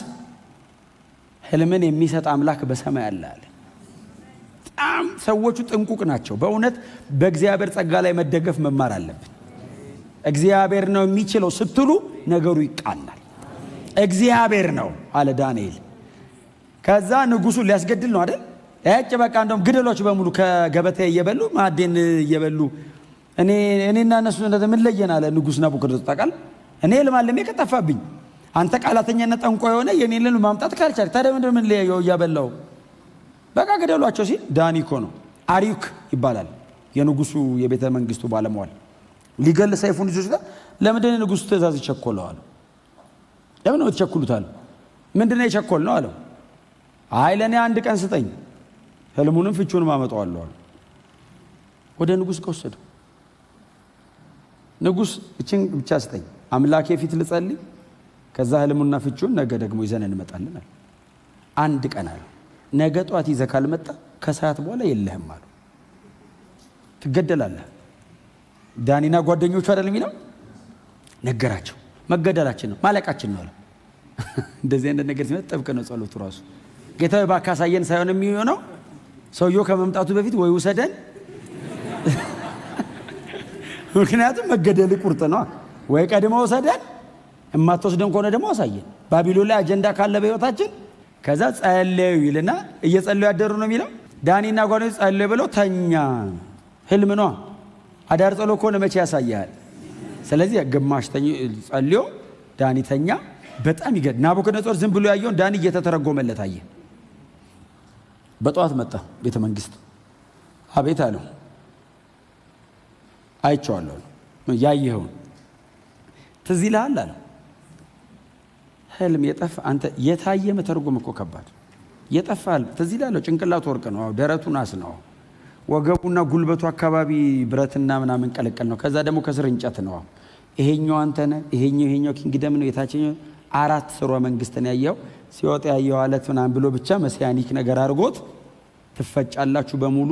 ህልምን የሚሰጥ አምላክ በሰማይ አለ አለ። በጣም ሰዎቹ ጥንቁቅ ናቸው። በእውነት በእግዚአብሔር ጸጋ ላይ መደገፍ መማር አለብን። እግዚአብሔር ነው የሚችለው ስትሉ ነገሩ ይቃናል። እግዚአብሔር ነው አለ ዳንኤል። ከዛ ንጉሱ ሊያስገድል ነው አይደል? እጭ በቃ እንደውም ግደሎች በሙሉ ከገበታ እየበሉ ማዕዴን እየበሉ እኔና እነሱ ምን ለየን አለ ንጉስ ናቡከደነጾር። ታውቃለህ እኔ ህልም አልሜ ከጠፋብኝ አንተ ቃላተኛና ጠንቋ የሆነ የኔን ህልም ማምጣት ካልቻልክ ታዲያ ምን ለየው እያበላው በቃ ግደሏቸው ሲል ዳኒ እኮ ነው አሪዩክ ይባላል የንጉሱ የቤተ መንግስቱ ባለሟል ሊገል ሰይፉን ይዞ ሲታ ለምንድን ነው ንጉሱ ትእዛዝ ይቸኮለው አለ። ለምን ነው ተቸኩሉታል? ምንድነው የቸኮል ነው አለው። አይ ለኔ አንድ ቀን ስጠኝ ህልሙንም ፍቹንም አመጣዋለሁ አለ። ወደ ንጉስ ከወሰደው ንጉስ እቺን ብቻ ስጠኝ አምላኬ ፊት ልጸልይ፣ ከዛ ህልሙና ፍቹን ነገ ደግሞ ይዘን እንመጣለን አለ። አንድ ቀን አለ ነገ ጧት ይዘህ ካልመጣ ከሰዓት በኋላ የለህም አለ። ትገደላለህ። ዳኒና ጓደኞቹ አይደለም የሚለው ነገራቸው። መገደላችን ነው ማለቃችን ነው አለ። እንደዚህ አይነት ነገር ሲመጣ ጥብቅ ነው ጸሎቱ ራሱ። ጌታዬ እባክህ አሳየን ሳይሆን የሚሆነው ሰውየው ከመምጣቱ በፊት ወይ ውሰደን፣ ምክንያቱም መገደል ቁርጥ ነው። ወይ ቀድሞ ውሰደን፣ እማትወስደን ከሆነ ደግሞ አሳየን። ባቢሎን ላይ አጀንዳ ካለ በህይወታችን ከዛ ጸለዩ ይልና እየጸለዩ ያደሩ ነው የሚለው። ዳኒና ጓደኞቹ ጸለዩ ብለው ተኛ። ህልም ነው። አዳር ጸሎ ከሆነ መቼ ያሳያል? ስለዚህ ግማሽ ጸልዮ ዳኒ ተኛ። በጣም ይገርም። ናቡከደነጾር ዝም ብሎ ያየውን ዳኒ እየተተረጎመለት አየ። በጠዋት መጣ ቤተ መንግስት። አቤት አለው። አይቼዋለሁ። ያየኸውን ትዝ ይልሃል አለው። ህልም የጠፋ አንተ የታየ መተርጎም እኮ ከባድ። የጠፋል ትዝ ይልሃል። ጭንቅላቱ ወርቅ ነው፣ ደረቱ ናስ ነው፣ ወገቡና ጉልበቱ አካባቢ ብረትና ምናምን ቀለቀል ነው። ከዛ ደግሞ ከስር እንጨት ነው። ይሄኛው አንተ ነህ፣ ይሄኛው ኪንግደም ነው፣ የታችኛው 4 ስርወ መንግስትን ያየው ሲወጣ ያየው አለት ምናምን ብሎ ብቻ መሲያኒክ ነገር አድርጎት ትፈጫላችሁ በሙሉ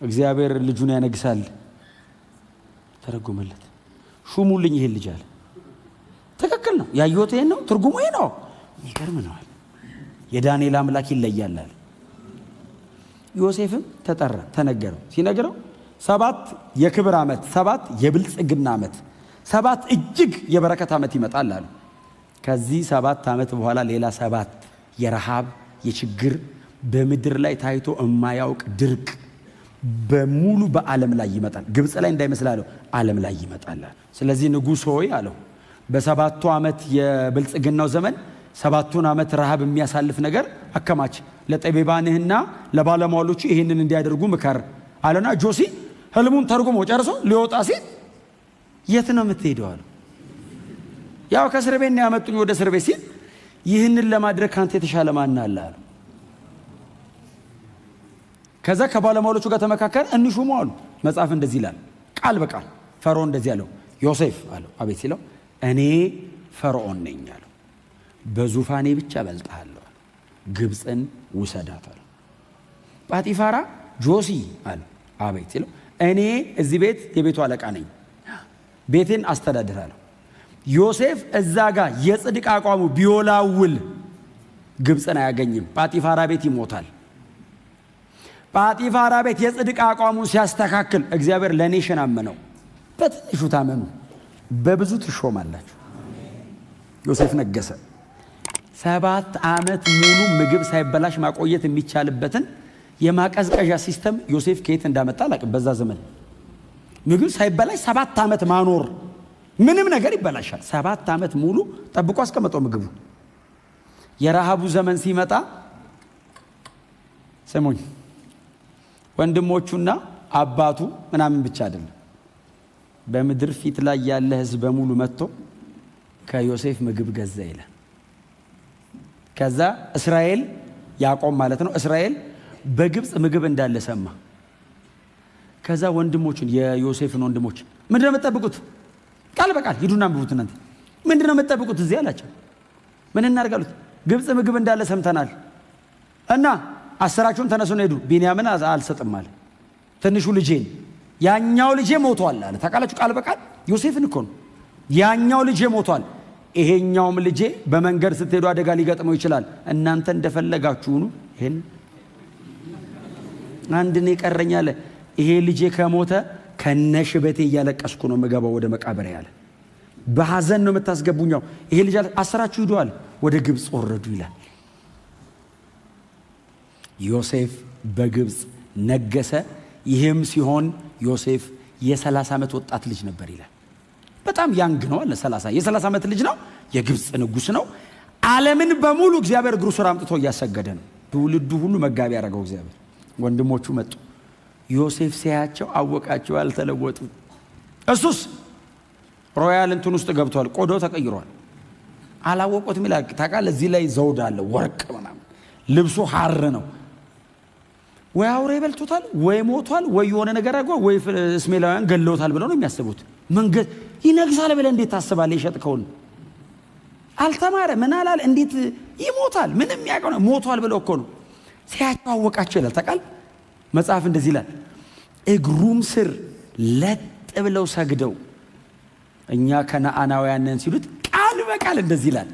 እግዚአብሔር ልጁን ያነግሳል። ተረጎመለት። ሹሙልኝ ይሄን ልጅ አለ። ትክክል ነው ያየሁት ይሄን ነው ትርጉሙ ይሄ ነው። ይገርም ነው። የዳንኤል አምላክ ይለያል አለ። ዮሴፍም ተጠራ ተነገረው። ሲነገረው 7 የክብር ዓመት፣ 7 የብልጽግና ዓመት፣ 7 እጅግ የበረከት ዓመት ይመጣል አለ። ከዚህ 7 ዓመት በኋላ ሌላ 7 የረሃብ የችግር በምድር ላይ ታይቶ የማያውቅ ድርቅ በሙሉ በዓለም ላይ ይመጣል። ግብፅ ላይ እንዳይመስላለው ዓለም ላይ ይመጣል። ስለዚህ ንጉሥ ሆይ አለው በ7ቱ ዓመት የብልጽግናው ዘመን 7ቱን ዓመት ረሃብ የሚያሳልፍ ነገር አከማች፣ ለጠቢባንህና ለባለሟሎቹ ይህንን እንዲያደርጉ ምከር አለና ጆሲ ህልሙን ተርጉሞ ጨርሶ ሊወጣ ሲል የት ነው የምትሄደው አለው። ያው ከእስር ቤት ነው ያመጡኝ ወደ እስር ቤት ሲል ይህንን ለማድረግ ካንተ የተሻለ ማን አለ አለው። ከዛ ከባለሟሎቹ ጋር ተመካከረ። እንሹሙ አሉ። መጽሐፍ እንደዚህ ይላል ቃል በቃል ፈርዖን እንደዚህ አለው። ዮሴፍ አለው አቤት ሲለው እኔ ፈርዖን ነኝ አለው። በዙፋኔ ብቻ በልጣለሁ፣ ግብፅን ውሰዳት አለው። ጳጢፋራ ጆሲ አለው አቤት ሲለው እኔ እዚህ ቤት የቤቱ አለቃ ነኝ፣ ቤቴን አስተዳድራለሁ። ዮሴፍ እዛ ጋር የጽድቅ አቋሙ ቢወላውል ግብፅን አያገኝም፣ ጳጢፋራ ቤት ይሞታል። ጳጢፋራ ቤት የጽድቅ አቋሙን ሲያስተካክል እግዚአብሔር ለኔሽን አመነው። በትንሹ ታመኑ በብዙ ትሾማላችሁ። ዮሴፍ ነገሰ። 7 ዓመት ሙሉ ምግብ ሳይበላሽ ማቆየት የሚቻልበትን የማቀዝቀዣ ሲስተም ዮሴፍ ከየት እንዳመጣ አላውቅም። በዛ ዘመን ምግብ ሳይበላሽ 7 ዓመት ማኖር፣ ምንም ነገር ይበላሻል። 7 ዓመት ሙሉ ጠብቆ አስቀመጠው ምግቡ። የረሃቡ ዘመን ሲመጣ ስሙኝ፣ ወንድሞቹና አባቱ ምናምን ብቻ አይደለም በምድር ፊት ላይ ያለ ሕዝብ በሙሉ መጥቶ ከዮሴፍ ምግብ ገዛ ይላል። ከዛ እስራኤል ያዕቆብ ማለት ነው። እስራኤል በግብፅ ምግብ እንዳለ ሰማ። ከዛ ወንድሞቹን የዮሴፍን ወንድሞች ምንድነው የምትጠብቁት? ቃል በቃል ሂዱና አንብቡት እናንተ። ምንድነው የምትጠብቁት እዚህ አላቸው። ምን እናርጋሉት? ግብፅ ምግብ እንዳለ ሰምተናል እና አስራችሁን ተነሱና ሄዱ። ቢንያምን አልሰጥም አለ። ትንሹ ልጄን ያኛው ልጄ ሞቷል አለ። ታውቃላችሁ ቃል በቃል ዮሴፍን እኮ ነው። ያኛው ልጄ ሞቷል፣ ይሄኛውም ልጄ በመንገድ ስትሄዱ አደጋ ሊገጥመው ይችላል። እናንተ እንደፈለጋችሁ ነው። ይሄን አንድ ነው የቀረኝ አለ። ይሄ ልጄ ከሞተ ከነሽበቴ እያለቀስኩ ነው የምገባው ወደ መቃብር ያለ። በሐዘን ነው የምታስገቡኛው። ይሄ ልጅ አስራችሁ ሂዱ አለ። ወደ ግብፅ ወረዱ ይላል። ዮሴፍ በግብፅ ነገሰ። ይህም ሲሆን ዮሴፍ የ30 ዓመት ወጣት ልጅ ነበር ይላል። በጣም ያንግ ነው አለ። የ30 ዓመት ልጅ ነው። የግብፅ ንጉሥ ነው። ዓለምን በሙሉ እግዚአብሔር እግሩ ስር አምጥቶ እያሰገደ ነው። ትውልዱ ሁሉ መጋቢ ያደረገው እግዚአብሔር። ወንድሞቹ መጡ። ዮሴፍ ሲያያቸው አወቃቸው፣ አልተለወጡ። እሱስ ሮያል እንትን ውስጥ ገብቷል፣ ቆዳው ተቀይሯል። አላወቁትም ይላል። ታውቃለህ እዚህ ላይ ዘውድ አለ፣ ወርቅ ምናምን፣ ልብሱ ሐር ነው። ወይ አውሬ በልቶታል፣ ወይ ሞቷል፣ ወይ የሆነ ነገር አድርጎ፣ ወይ እስማኤላውያን ገለውታል ብለው ነው የሚያስቡት። መንገድ ይነግሳል ብለህ እንዴት ታስባለህ? የሸጥከውን አልተማረ ምን አላል፣ እንዴት ይሞታል? ምንም ያውቀው ነው ሞቷል ብለው እኮ ነው። ሲያቸው አወቃቸው ይላል። ታውቃለህ መጽሐፍ እንደዚህ ይላል፣ እግሩም ስር ለጥ ብለው ሰግደው እኛ ከነዓናውያን ነን ሲሉት ቃል በቃል እንደዚህ ይላል፣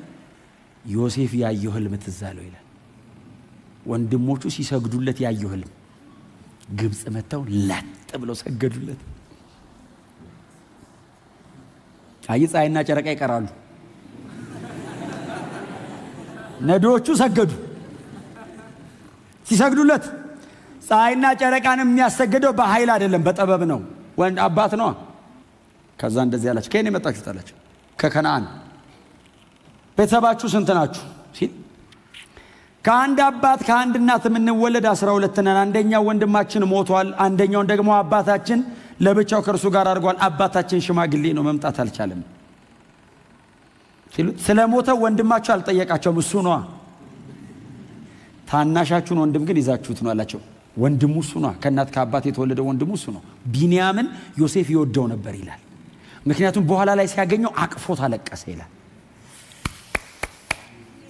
ዮሴፍ ያየው ህልም ትዝ አለው ይላል። ወንድሞቹ ሲሰግዱለት ያየው ህልም፣ ግብፅ መጥተው ለጥ ብለው ሰገዱለት። አይ ፀሐይና ጨረቃ ይቀራሉ፣ ነዶቹ ሰገዱ። ሲሰግዱለት ፀሐይና ጨረቃን የሚያሰግደው በኃይል አይደለም በጥበብ ነው። ወንድ አባት ነው። ከዛ እንደዚህ ያላችሁ ከኔ መጣችሁ ታላችሁ ከከነዓን ቤተሰባችሁ ስንት ናችሁ ሲል ከአንድ አባት ከአንድ እናት የምንወለድ 12 ነን። አንደኛው ወንድማችን ሞቷል፣ አንደኛውን ደግሞ አባታችን ለብቻው ከእርሱ ጋር አድርጓል። አባታችን ሽማግሌ ነው፣ መምጣት አልቻለም ሲሉ ስለ ሞተው ወንድማችሁ አልጠየቃቸውም። እሱ ነዋ። ታናሻችሁን ወንድም ግን ይዛችሁት ነው አላቸው። ወንድሙ እሱ ነዋ። ከእናት ከአባት የተወለደ ወንድሙ እሱ ነው። ቢንያምን ዮሴፍ ይወደው ነበር ይላል። ምክንያቱም በኋላ ላይ ሲያገኘው አቅፎት አለቀሰ ይላል።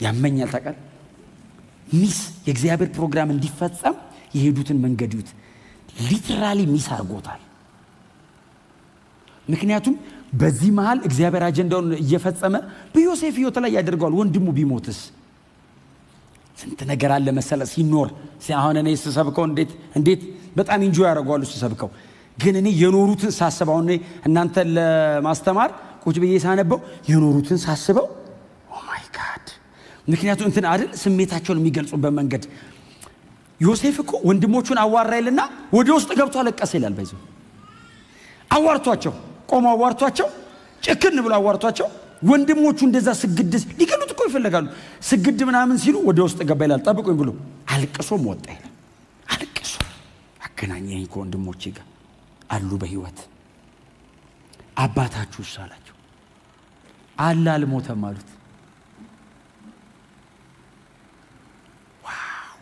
ያመኛል ታውቃለህ። ሚስ የእግዚአብሔር ፕሮግራም እንዲፈጸም የሄዱትን መንገድ ይዩት። ሊትራሊ ሚስ አድርጎታል። ምክንያቱም በዚህ መሃል እግዚአብሔር አጀንዳውን እየፈጸመ በዮሴፍ ሕይወት ላይ ያደርገዋል። ወንድሙ ቢሞትስ ስንት ነገር አለ መሰለ ሲኖር። አሁን እኔ ስሰብከው እንዴት በጣም ኢንጆይ ያደርገዋል ስሰብከው። ግን እኔ የኖሩትን ሳስበው አሁን እናንተን ለማስተማር ቁጭ ብዬ ሳነበው የኖሩትን ሳስበው ኦ ማይ ጋድ። ምክንያቱም እንትን አይደል ስሜታቸውን የሚገልጹበት መንገድ። ዮሴፍ እኮ ወንድሞቹን አዋራይልና ወደ ውስጥ ገብቶ አለቀሰ ይላል። በይዞ አዋርቷቸው ቆሞ አዋርቷቸው ጭክን ብሎ አዋርቷቸው ወንድሞቹ እንደዛ ስግድ ሊገሉት እኮ ይፈልጋሉ። ስግድ ምናምን ሲሉ ወደ ውስጥ ገባ ይላል። ጠብቁኝ ብሎ አልቅሶም ወጣ ይላል። አልቅሶ አገናኘኝ ከወንድሞቼ ጋር አሉ በህይወት። አባታችሁስ አላቸው። አለ አልሞተም አሉት። ዋው!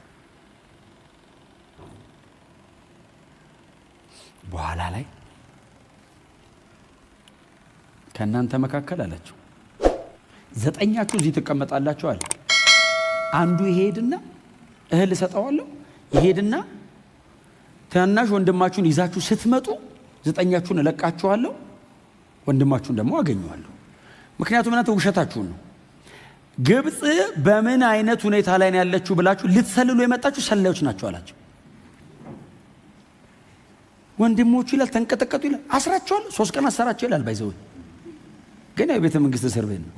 በኋላ ላይ ከእናንተ መካከል አላቸው 9 እዚህ ትቀመጣላችሁ አለ። አንዱ ይሄድና እህል እሰጠዋለሁ፣ ይሄድና ታናሽ ወንድማችሁን ይዛችሁ ስትመጡ 9 እለቃችኋለሁ፣ ወንድማችሁን ደግሞ አገኘዋለሁ። ምክንያቱም እናንተ ውሸታችሁን ነው። ግብፅ በምን አይነት ሁኔታ ላይ ነው ያለችው ብላችሁ ልትሰልሉ የመጣችሁ ሰላዮች ናችሁ አላቸው። ወንድሞቹ ይላል ተንቀጠቀጡ ይላል። አስራቸዋለሁ፣ 3 ቀን አሰራቸው ይላል። ባይዘው ግን የቤተ መንግስት እስር ቤት ነው።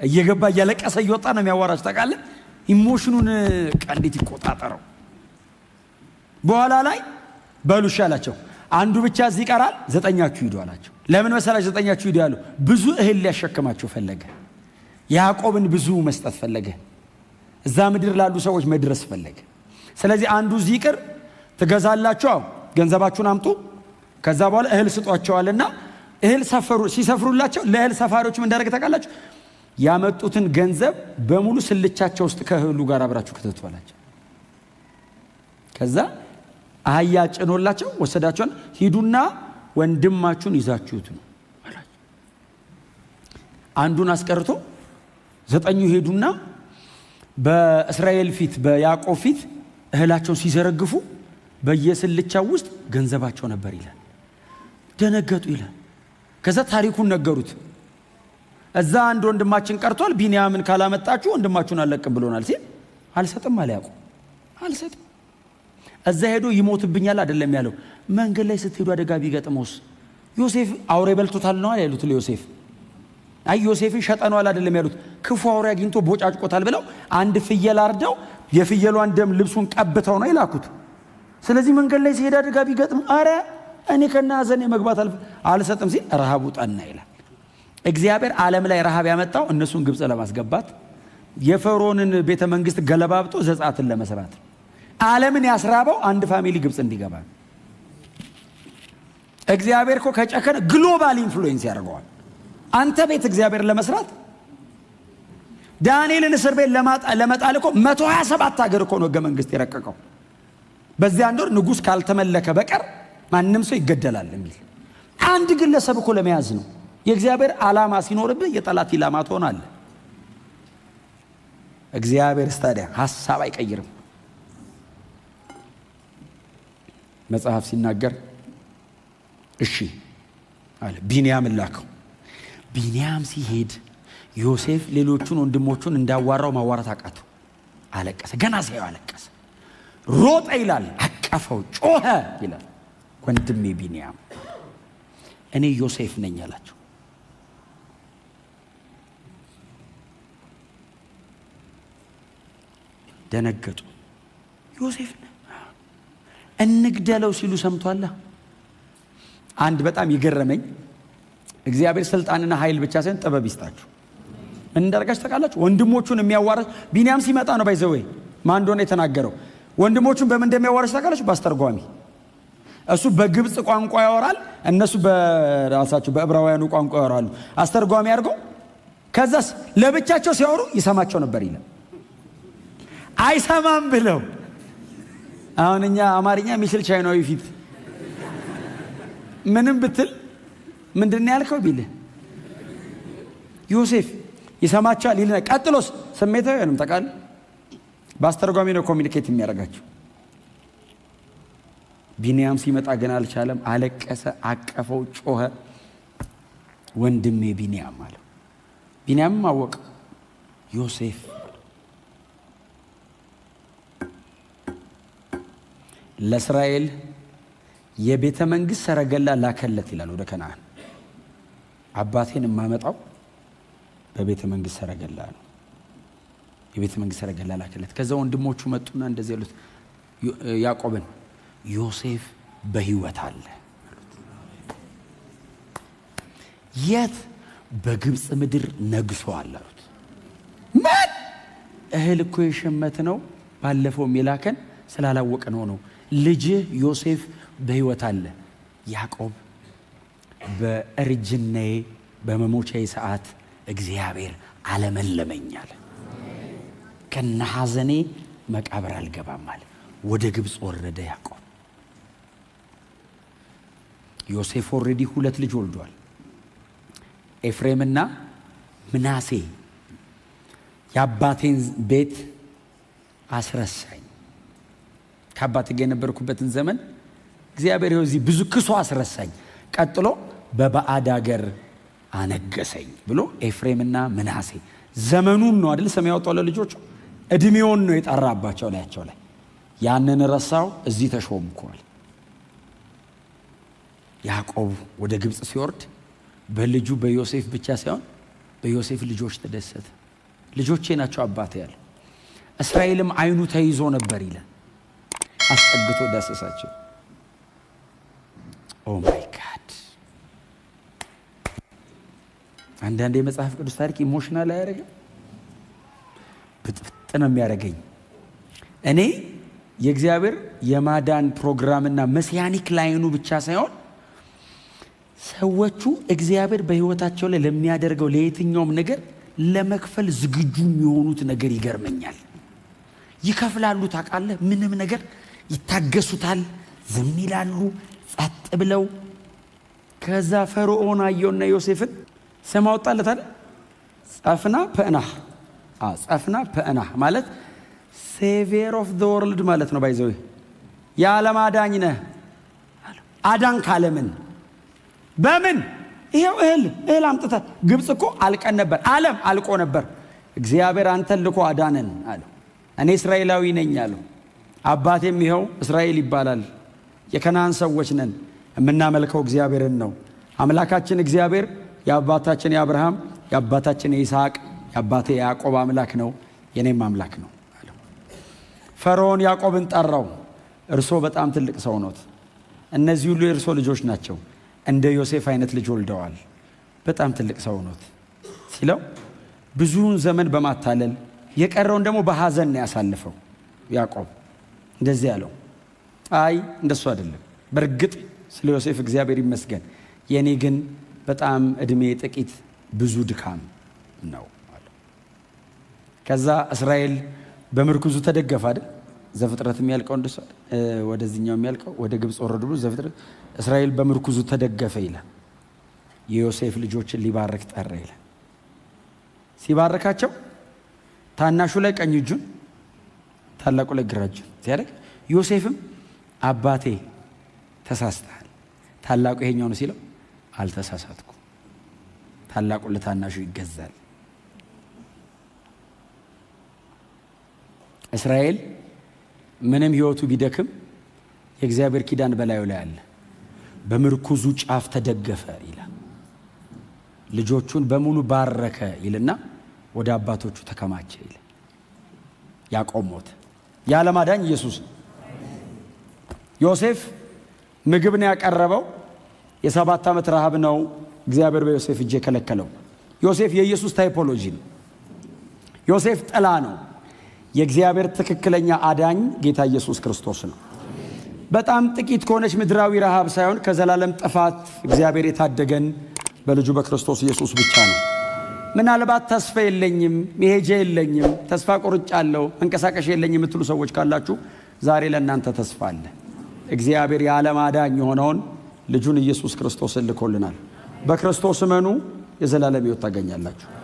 እየገባ እያለቀሰ እየወጣ ነው የሚያዋራችሁ። ታውቃለህ ኢሞሽኑን እንዴት ይቆጣጠረው። በኋላ ላይ በሉሽ አላቸው። አንዱ ብቻ እዚህ ይቀራል፣ 9 ሂዱ አላቸው። ለምን መሰላችሁ 9 ሂዱ ያሉ? ብዙ እህል ሊያሸክማቸው ፈለገ። ያዕቆብን ብዙ መስጠት ፈለገ። እዛ ምድር ላሉ ሰዎች መድረስ ፈለገ። ስለዚህ አንዱ እዚህ ይቅር፣ ትገዛላችሁ፣ ገንዘባችሁን አምጡ፣ ከዛ በኋላ እህል ስጧቸዋልና እህል ሲሰፍሩላቸው ለእህል ሰፋሪዎች ምን እንዳደረገ ታውቃላችሁ? ያመጡትን ገንዘብ በሙሉ ስልቻቸው ውስጥ ከእህሉ ጋር አብራችሁ ከተቱ አላቸው። ከዛ አህያ ጭኖላቸው ወሰዳቸውን። ሂዱና ወንድማችሁን ይዛችሁት ነው አላቸው። አንዱን አስቀርቶ 9 ሄዱና በእስራኤል ፊት በያዕቆብ ፊት እህላቸውን ሲዘረግፉ በየስልቻው ውስጥ ገንዘባቸው ነበር ይላል። ደነገጡ ይላል። ከዛ ታሪኩን ነገሩት። እዛ አንድ ወንድማችን ቀርቷል፣ ቢንያምን ካላመጣችሁ ወንድማችሁን አለቅም ብሎናል ሲል አልሰጥም አለ ያዕቆብ። አልሰጥም። እዛ ሄዶ ይሞትብኛል አይደለም ያለው። መንገድ ላይ ስትሄዱ አደጋ ቢገጥመውስ? ዮሴፍ አውሬ በልቶታል ነው ያሉት ለዮሴፍ። አይ ዮሴፍን ሸጠነዋል አይደለም ያሉት። ክፉ አውሬ አግኝቶ ቦጫጭቆታል ብለው አንድ ፍየል አርደው የፍየሏን ደም ልብሱን ቀብተው ነው ይላኩት። ስለዚህ መንገድ ላይ ሲሄድ አደጋ ቢገጥም አረ እኔ ከና ሐዘኔ መግባት አልሰጥም ሲል ረሃቡ ጠና ይላል። እግዚአብሔር ዓለም ላይ ረሃብ ያመጣው እነሱን ግብፅ ለማስገባት የፈርዖንን ቤተ መንግስት ገለባብጦ ዘጻትን ለመስራት። ዓለምን ያስራበው አንድ ፋሚሊ ግብፅ እንዲገባ። እግዚአብሔር እኮ ከጨከነ ግሎባል ኢንፍሉዌንስ ያደርገዋል። አንተ ቤት እግዚአብሔር ለመስራት ዳንኤልን እስር ቤት ለመጣል እኮ 127 ሀገር እኮ ነው ህገ መንግስት የረቀቀው። በዚያ አንድ ወር ንጉሥ ካልተመለከ በቀር ማንም ሰው ይገደላል የሚል አንድ ግለሰብ እኮ ለመያዝ ነው። የእግዚአብሔር ዓላማ ሲኖርብህ የጠላት ኢላማ ትሆናለህ። እግዚአብሔር ታዲያ ሐሳብ አይቀይርም። መጽሐፍ ሲናገር እሺ አለ፣ ቢንያምን ላከው። ቢንያም ሲሄድ ዮሴፍ ሌሎቹን ወንድሞቹን እንዳዋራው ማዋራት አቃተው። አለቀሰ። ገና ሲያየው አለቀሰ። ሮጠ ይላል፣ አቀፈው፣ ጮኸ ይላል። ወንድሜ ቢንያም እኔ ዮሴፍ ነኝ አላቸው። ደነገጡ። ዮሴፍ ነህ? እንግደለው ሲሉ ሰምቷል። አንድ በጣም ይገረመኝ እግዚአብሔር ስልጣንና ኃይል ብቻ ሳይሆን ጥበብ ይስጣችሁ። እንዳርጋችሁ ታውቃላችሁ። ወንድሞቹን የሚያዋርስ ቢንያም ሲመጣ ነው ባይዘወይ ማን እንደሆነ የተናገረው። ወንድሞቹን በምን እንደሚያዋርስ ታውቃላችሁ? በአስተርጓሚ። እሱ በግብፅ ቋንቋ ያወራል፣ እነሱ በራሳቸው በዕብራውያኑ ቋንቋ ያወራሉ። አስተርጓሚ አድርገው ከዛስ ለብቻቸው ሲያወሩ ይሰማቸው ነበር ይላል። አይሰማም ብለው አሁን እኛ አማርኛ የሚችል ቻይናዊ ፊት ምንም ብትል ምንድን ነው ያልከው ቢልህ ዮሴፍ ይሰማቻል ይልና ቀጥሎስ ስሜታዊ ነው ተቃል በአስተርጓሚ ነው ኮሚኒኬት የሚያደርጋቸው። ቢንያም ሲመጣ ግን አልቻለም። አለቀሰ፣ አቀፈው፣ ጮኸ። ወንድሜ ቢንያም አለው። ቢንያምም አወቀ። ዮሴፍ ለእስራኤል የቤተ መንግስት ሰረገላ ላከለት ይላል ወደ ከነዓን። አባቴን የማመጣው በቤተ መንግስት ሰረገላ ነው። የቤተ መንግስት ሰረገላ ላከለት። ከዛ ወንድሞቹ መጡና እንደዚህ ያሉት ያዕቆብን ዮሴፍ በህይወት አለ። የት? በግብፅ ምድር ነግሷል አሉት። ምን? እህል እኮ የሸመት ነው ባለፈውም የላከን ስላላወቀ ነው። ልጅህ ዮሴፍ በህይወት አለ። ያዕቆብ በእርጅናዬ በመሞቻዬ ሰዓት እግዚአብሔር አለመለመኝ አለ። ከነ ሐዘኔ መቃብር አልገባም አለ። ወደ ግብፅ ወረደ ያዕቆብ። ዮሴፍ ኦልሬዲ 2 ልጅ ወልዷል፣ ኤፍሬምና ምናሴ። የአባቴን ቤት አስረሳኝ። ከአባቴ ጋር የነበርኩበትን ዘመን እግዚአብሔር ይኸው እዚህ ብዙ ክሶ አስረሳኝ። ቀጥሎ በባዕድ አገር አነገሰኝ ብሎ ኤፍሬምና ምናሴ ዘመኑን ነው አይደል ስም ያወጣው ለልጆቹ። እድሜውን ነው የጠራባቸው ላያቸው ላይ። ያንን ረሳው፣ እዚህ ተሾምኳል። ያዕቆብ ወደ ግብፅ ሲወርድ በልጁ በዮሴፍ ብቻ ሳይሆን በዮሴፍ ልጆች ተደሰተ። ልጆቼ ናቸው አባቴ ያለ። እስራኤልም አይኑ ተይዞ ነበር ይላል፣ አስጠግቶ ዳሰሳቸው። ኦ ማይ ጋድ! አንዳንድ የመጽሐፍ ቅዱስ ታሪክ ኢሞሽናል አያደርግም? ብጥብጥ ነው የሚያደርገኝ። እኔ የእግዚአብሔር የማዳን ፕሮግራምና መሲያኒክ ላይኑ ብቻ ሳይሆን ሰዎቹ እግዚአብሔር በሕይወታቸው ላይ ለሚያደርገው ለየትኛውም ነገር ለመክፈል ዝግጁ የሚሆኑት ነገር ይገርመኛል። ይከፍላሉ። ታውቃለህ? ምንም ነገር ይታገሱታል፣ ዝም ይላሉ ጸጥ ብለው። ከዛ ፈርዖን አየውና ዮሴፍን ስም አወጣለት አይደል? ጸፍና ፐዕናህ ማለት ሴቪየር ኦፍ ዘ ወርልድ ማለት ነው። ባይዘው የዓለም አዳኝ ነህ። አዳንክ ዓለምን በምን? ይሄው እህል አምጥተህ። ግብፅ እኮ አልቀን ነበር፣ ዓለም አልቆ ነበር። እግዚአብሔር አንተን ልኮ አዳነን አለው። እኔ እስራኤላዊ ነኝ አለው። አባቴም ይኸው እስራኤል ይባላል። የከናን ሰዎች ነን፣ የምናመልከው እግዚአብሔርን ነው። አምላካችን እግዚአብሔር የአባታችን የአብርሃም የአባታችን የይስሐቅ የአባቴ የያዕቆብ አምላክ ነው፣ የኔም አምላክ ነው አለው። ፈርዖን ያዕቆብን ጠራው። እርሶ በጣም ትልቅ ሰው ኖት፣ እነዚህ ሁሉ የእርሶ ልጆች ናቸው፣ እንደ ዮሴፍ አይነት ልጅ ወልደዋል፣ በጣም ትልቅ ሰው ኖት ሲለው ብዙውን ዘመን በማታለል የቀረውን ደግሞ በሐዘን ነው ያሳልፈው። ያዕቆብ እንደዚህ ያለው አይ እንደሱ አይደለም፣ በእርግጥ ስለ ዮሴፍ እግዚአብሔር ይመስገን፣ የኔ ግን በጣም እድሜ ጥቂት ብዙ ድካም ነው አለው። ከዛ እስራኤል በምርኩዙ ተደገፈ አይደል? ዘፍጥረት የሚያልቀው እንደሱ ወደዚህኛው የሚያልቀው ወደ ግብፅ ወረዱ ብሎ ዘፍጥረት እስራኤል በምርኩዙ ተደገፈ ይላል። የዮሴፍ ልጆችን ሊባርክ ጠራ ይላል። ሲባርካቸው ታናሹ ላይ ቀኝ እጁን ታላቁ ላይ ግራ እጁን ሲያደርግ ዮሴፍም አባቴ ተሳስተሃል፣ ታላቁ ይሄኛው ነው ሲለው አልተሳሳትኩም፣ ታላቁ ለታናሹ ይገዛል። እስራኤል ምንም ህይወቱ ቢደክም የእግዚአብሔር ኪዳን በላዩ ላይ አለ። በምርኩዙ ጫፍ ተደገፈ ይላል። ልጆቹን በሙሉ ባረከ ይልና ወደ አባቶቹ ተከማቸ ይላል። ያዕቆብ ሞተ። የዓለም አዳኝ ኢየሱስ ነው። ዮሴፍ ምግብ ነው ያቀረበው። የ7 ዓመት ረሃብ ነው እግዚአብሔር በዮሴፍ እጅ የከለከለው። ዮሴፍ የኢየሱስ ታይፖሎጂ ነው። ዮሴፍ ጥላ ነው። የእግዚአብሔር ትክክለኛ አዳኝ ጌታ ኢየሱስ ክርስቶስ ነው። በጣም ጥቂት ከሆነች ምድራዊ ረሃብ ሳይሆን ከዘላለም ጥፋት እግዚአብሔር የታደገን በልጁ በክርስቶስ ኢየሱስ ብቻ ነው። ምናልባት ተስፋ የለኝም፣ መሄጃ የለኝም፣ ተስፋ ቆርጫለሁ፣ መንቀሳቀሻ የለኝም የምትሉ ሰዎች ካላችሁ ዛሬ ለእናንተ ተስፋ አለ። እግዚአብሔር የዓለም አዳኝ የሆነውን ልጁን ኢየሱስ ክርስቶስን ልኮልናል። በክርስቶስ እመኑ፣ የዘላለም ሕይወት ታገኛላችሁ።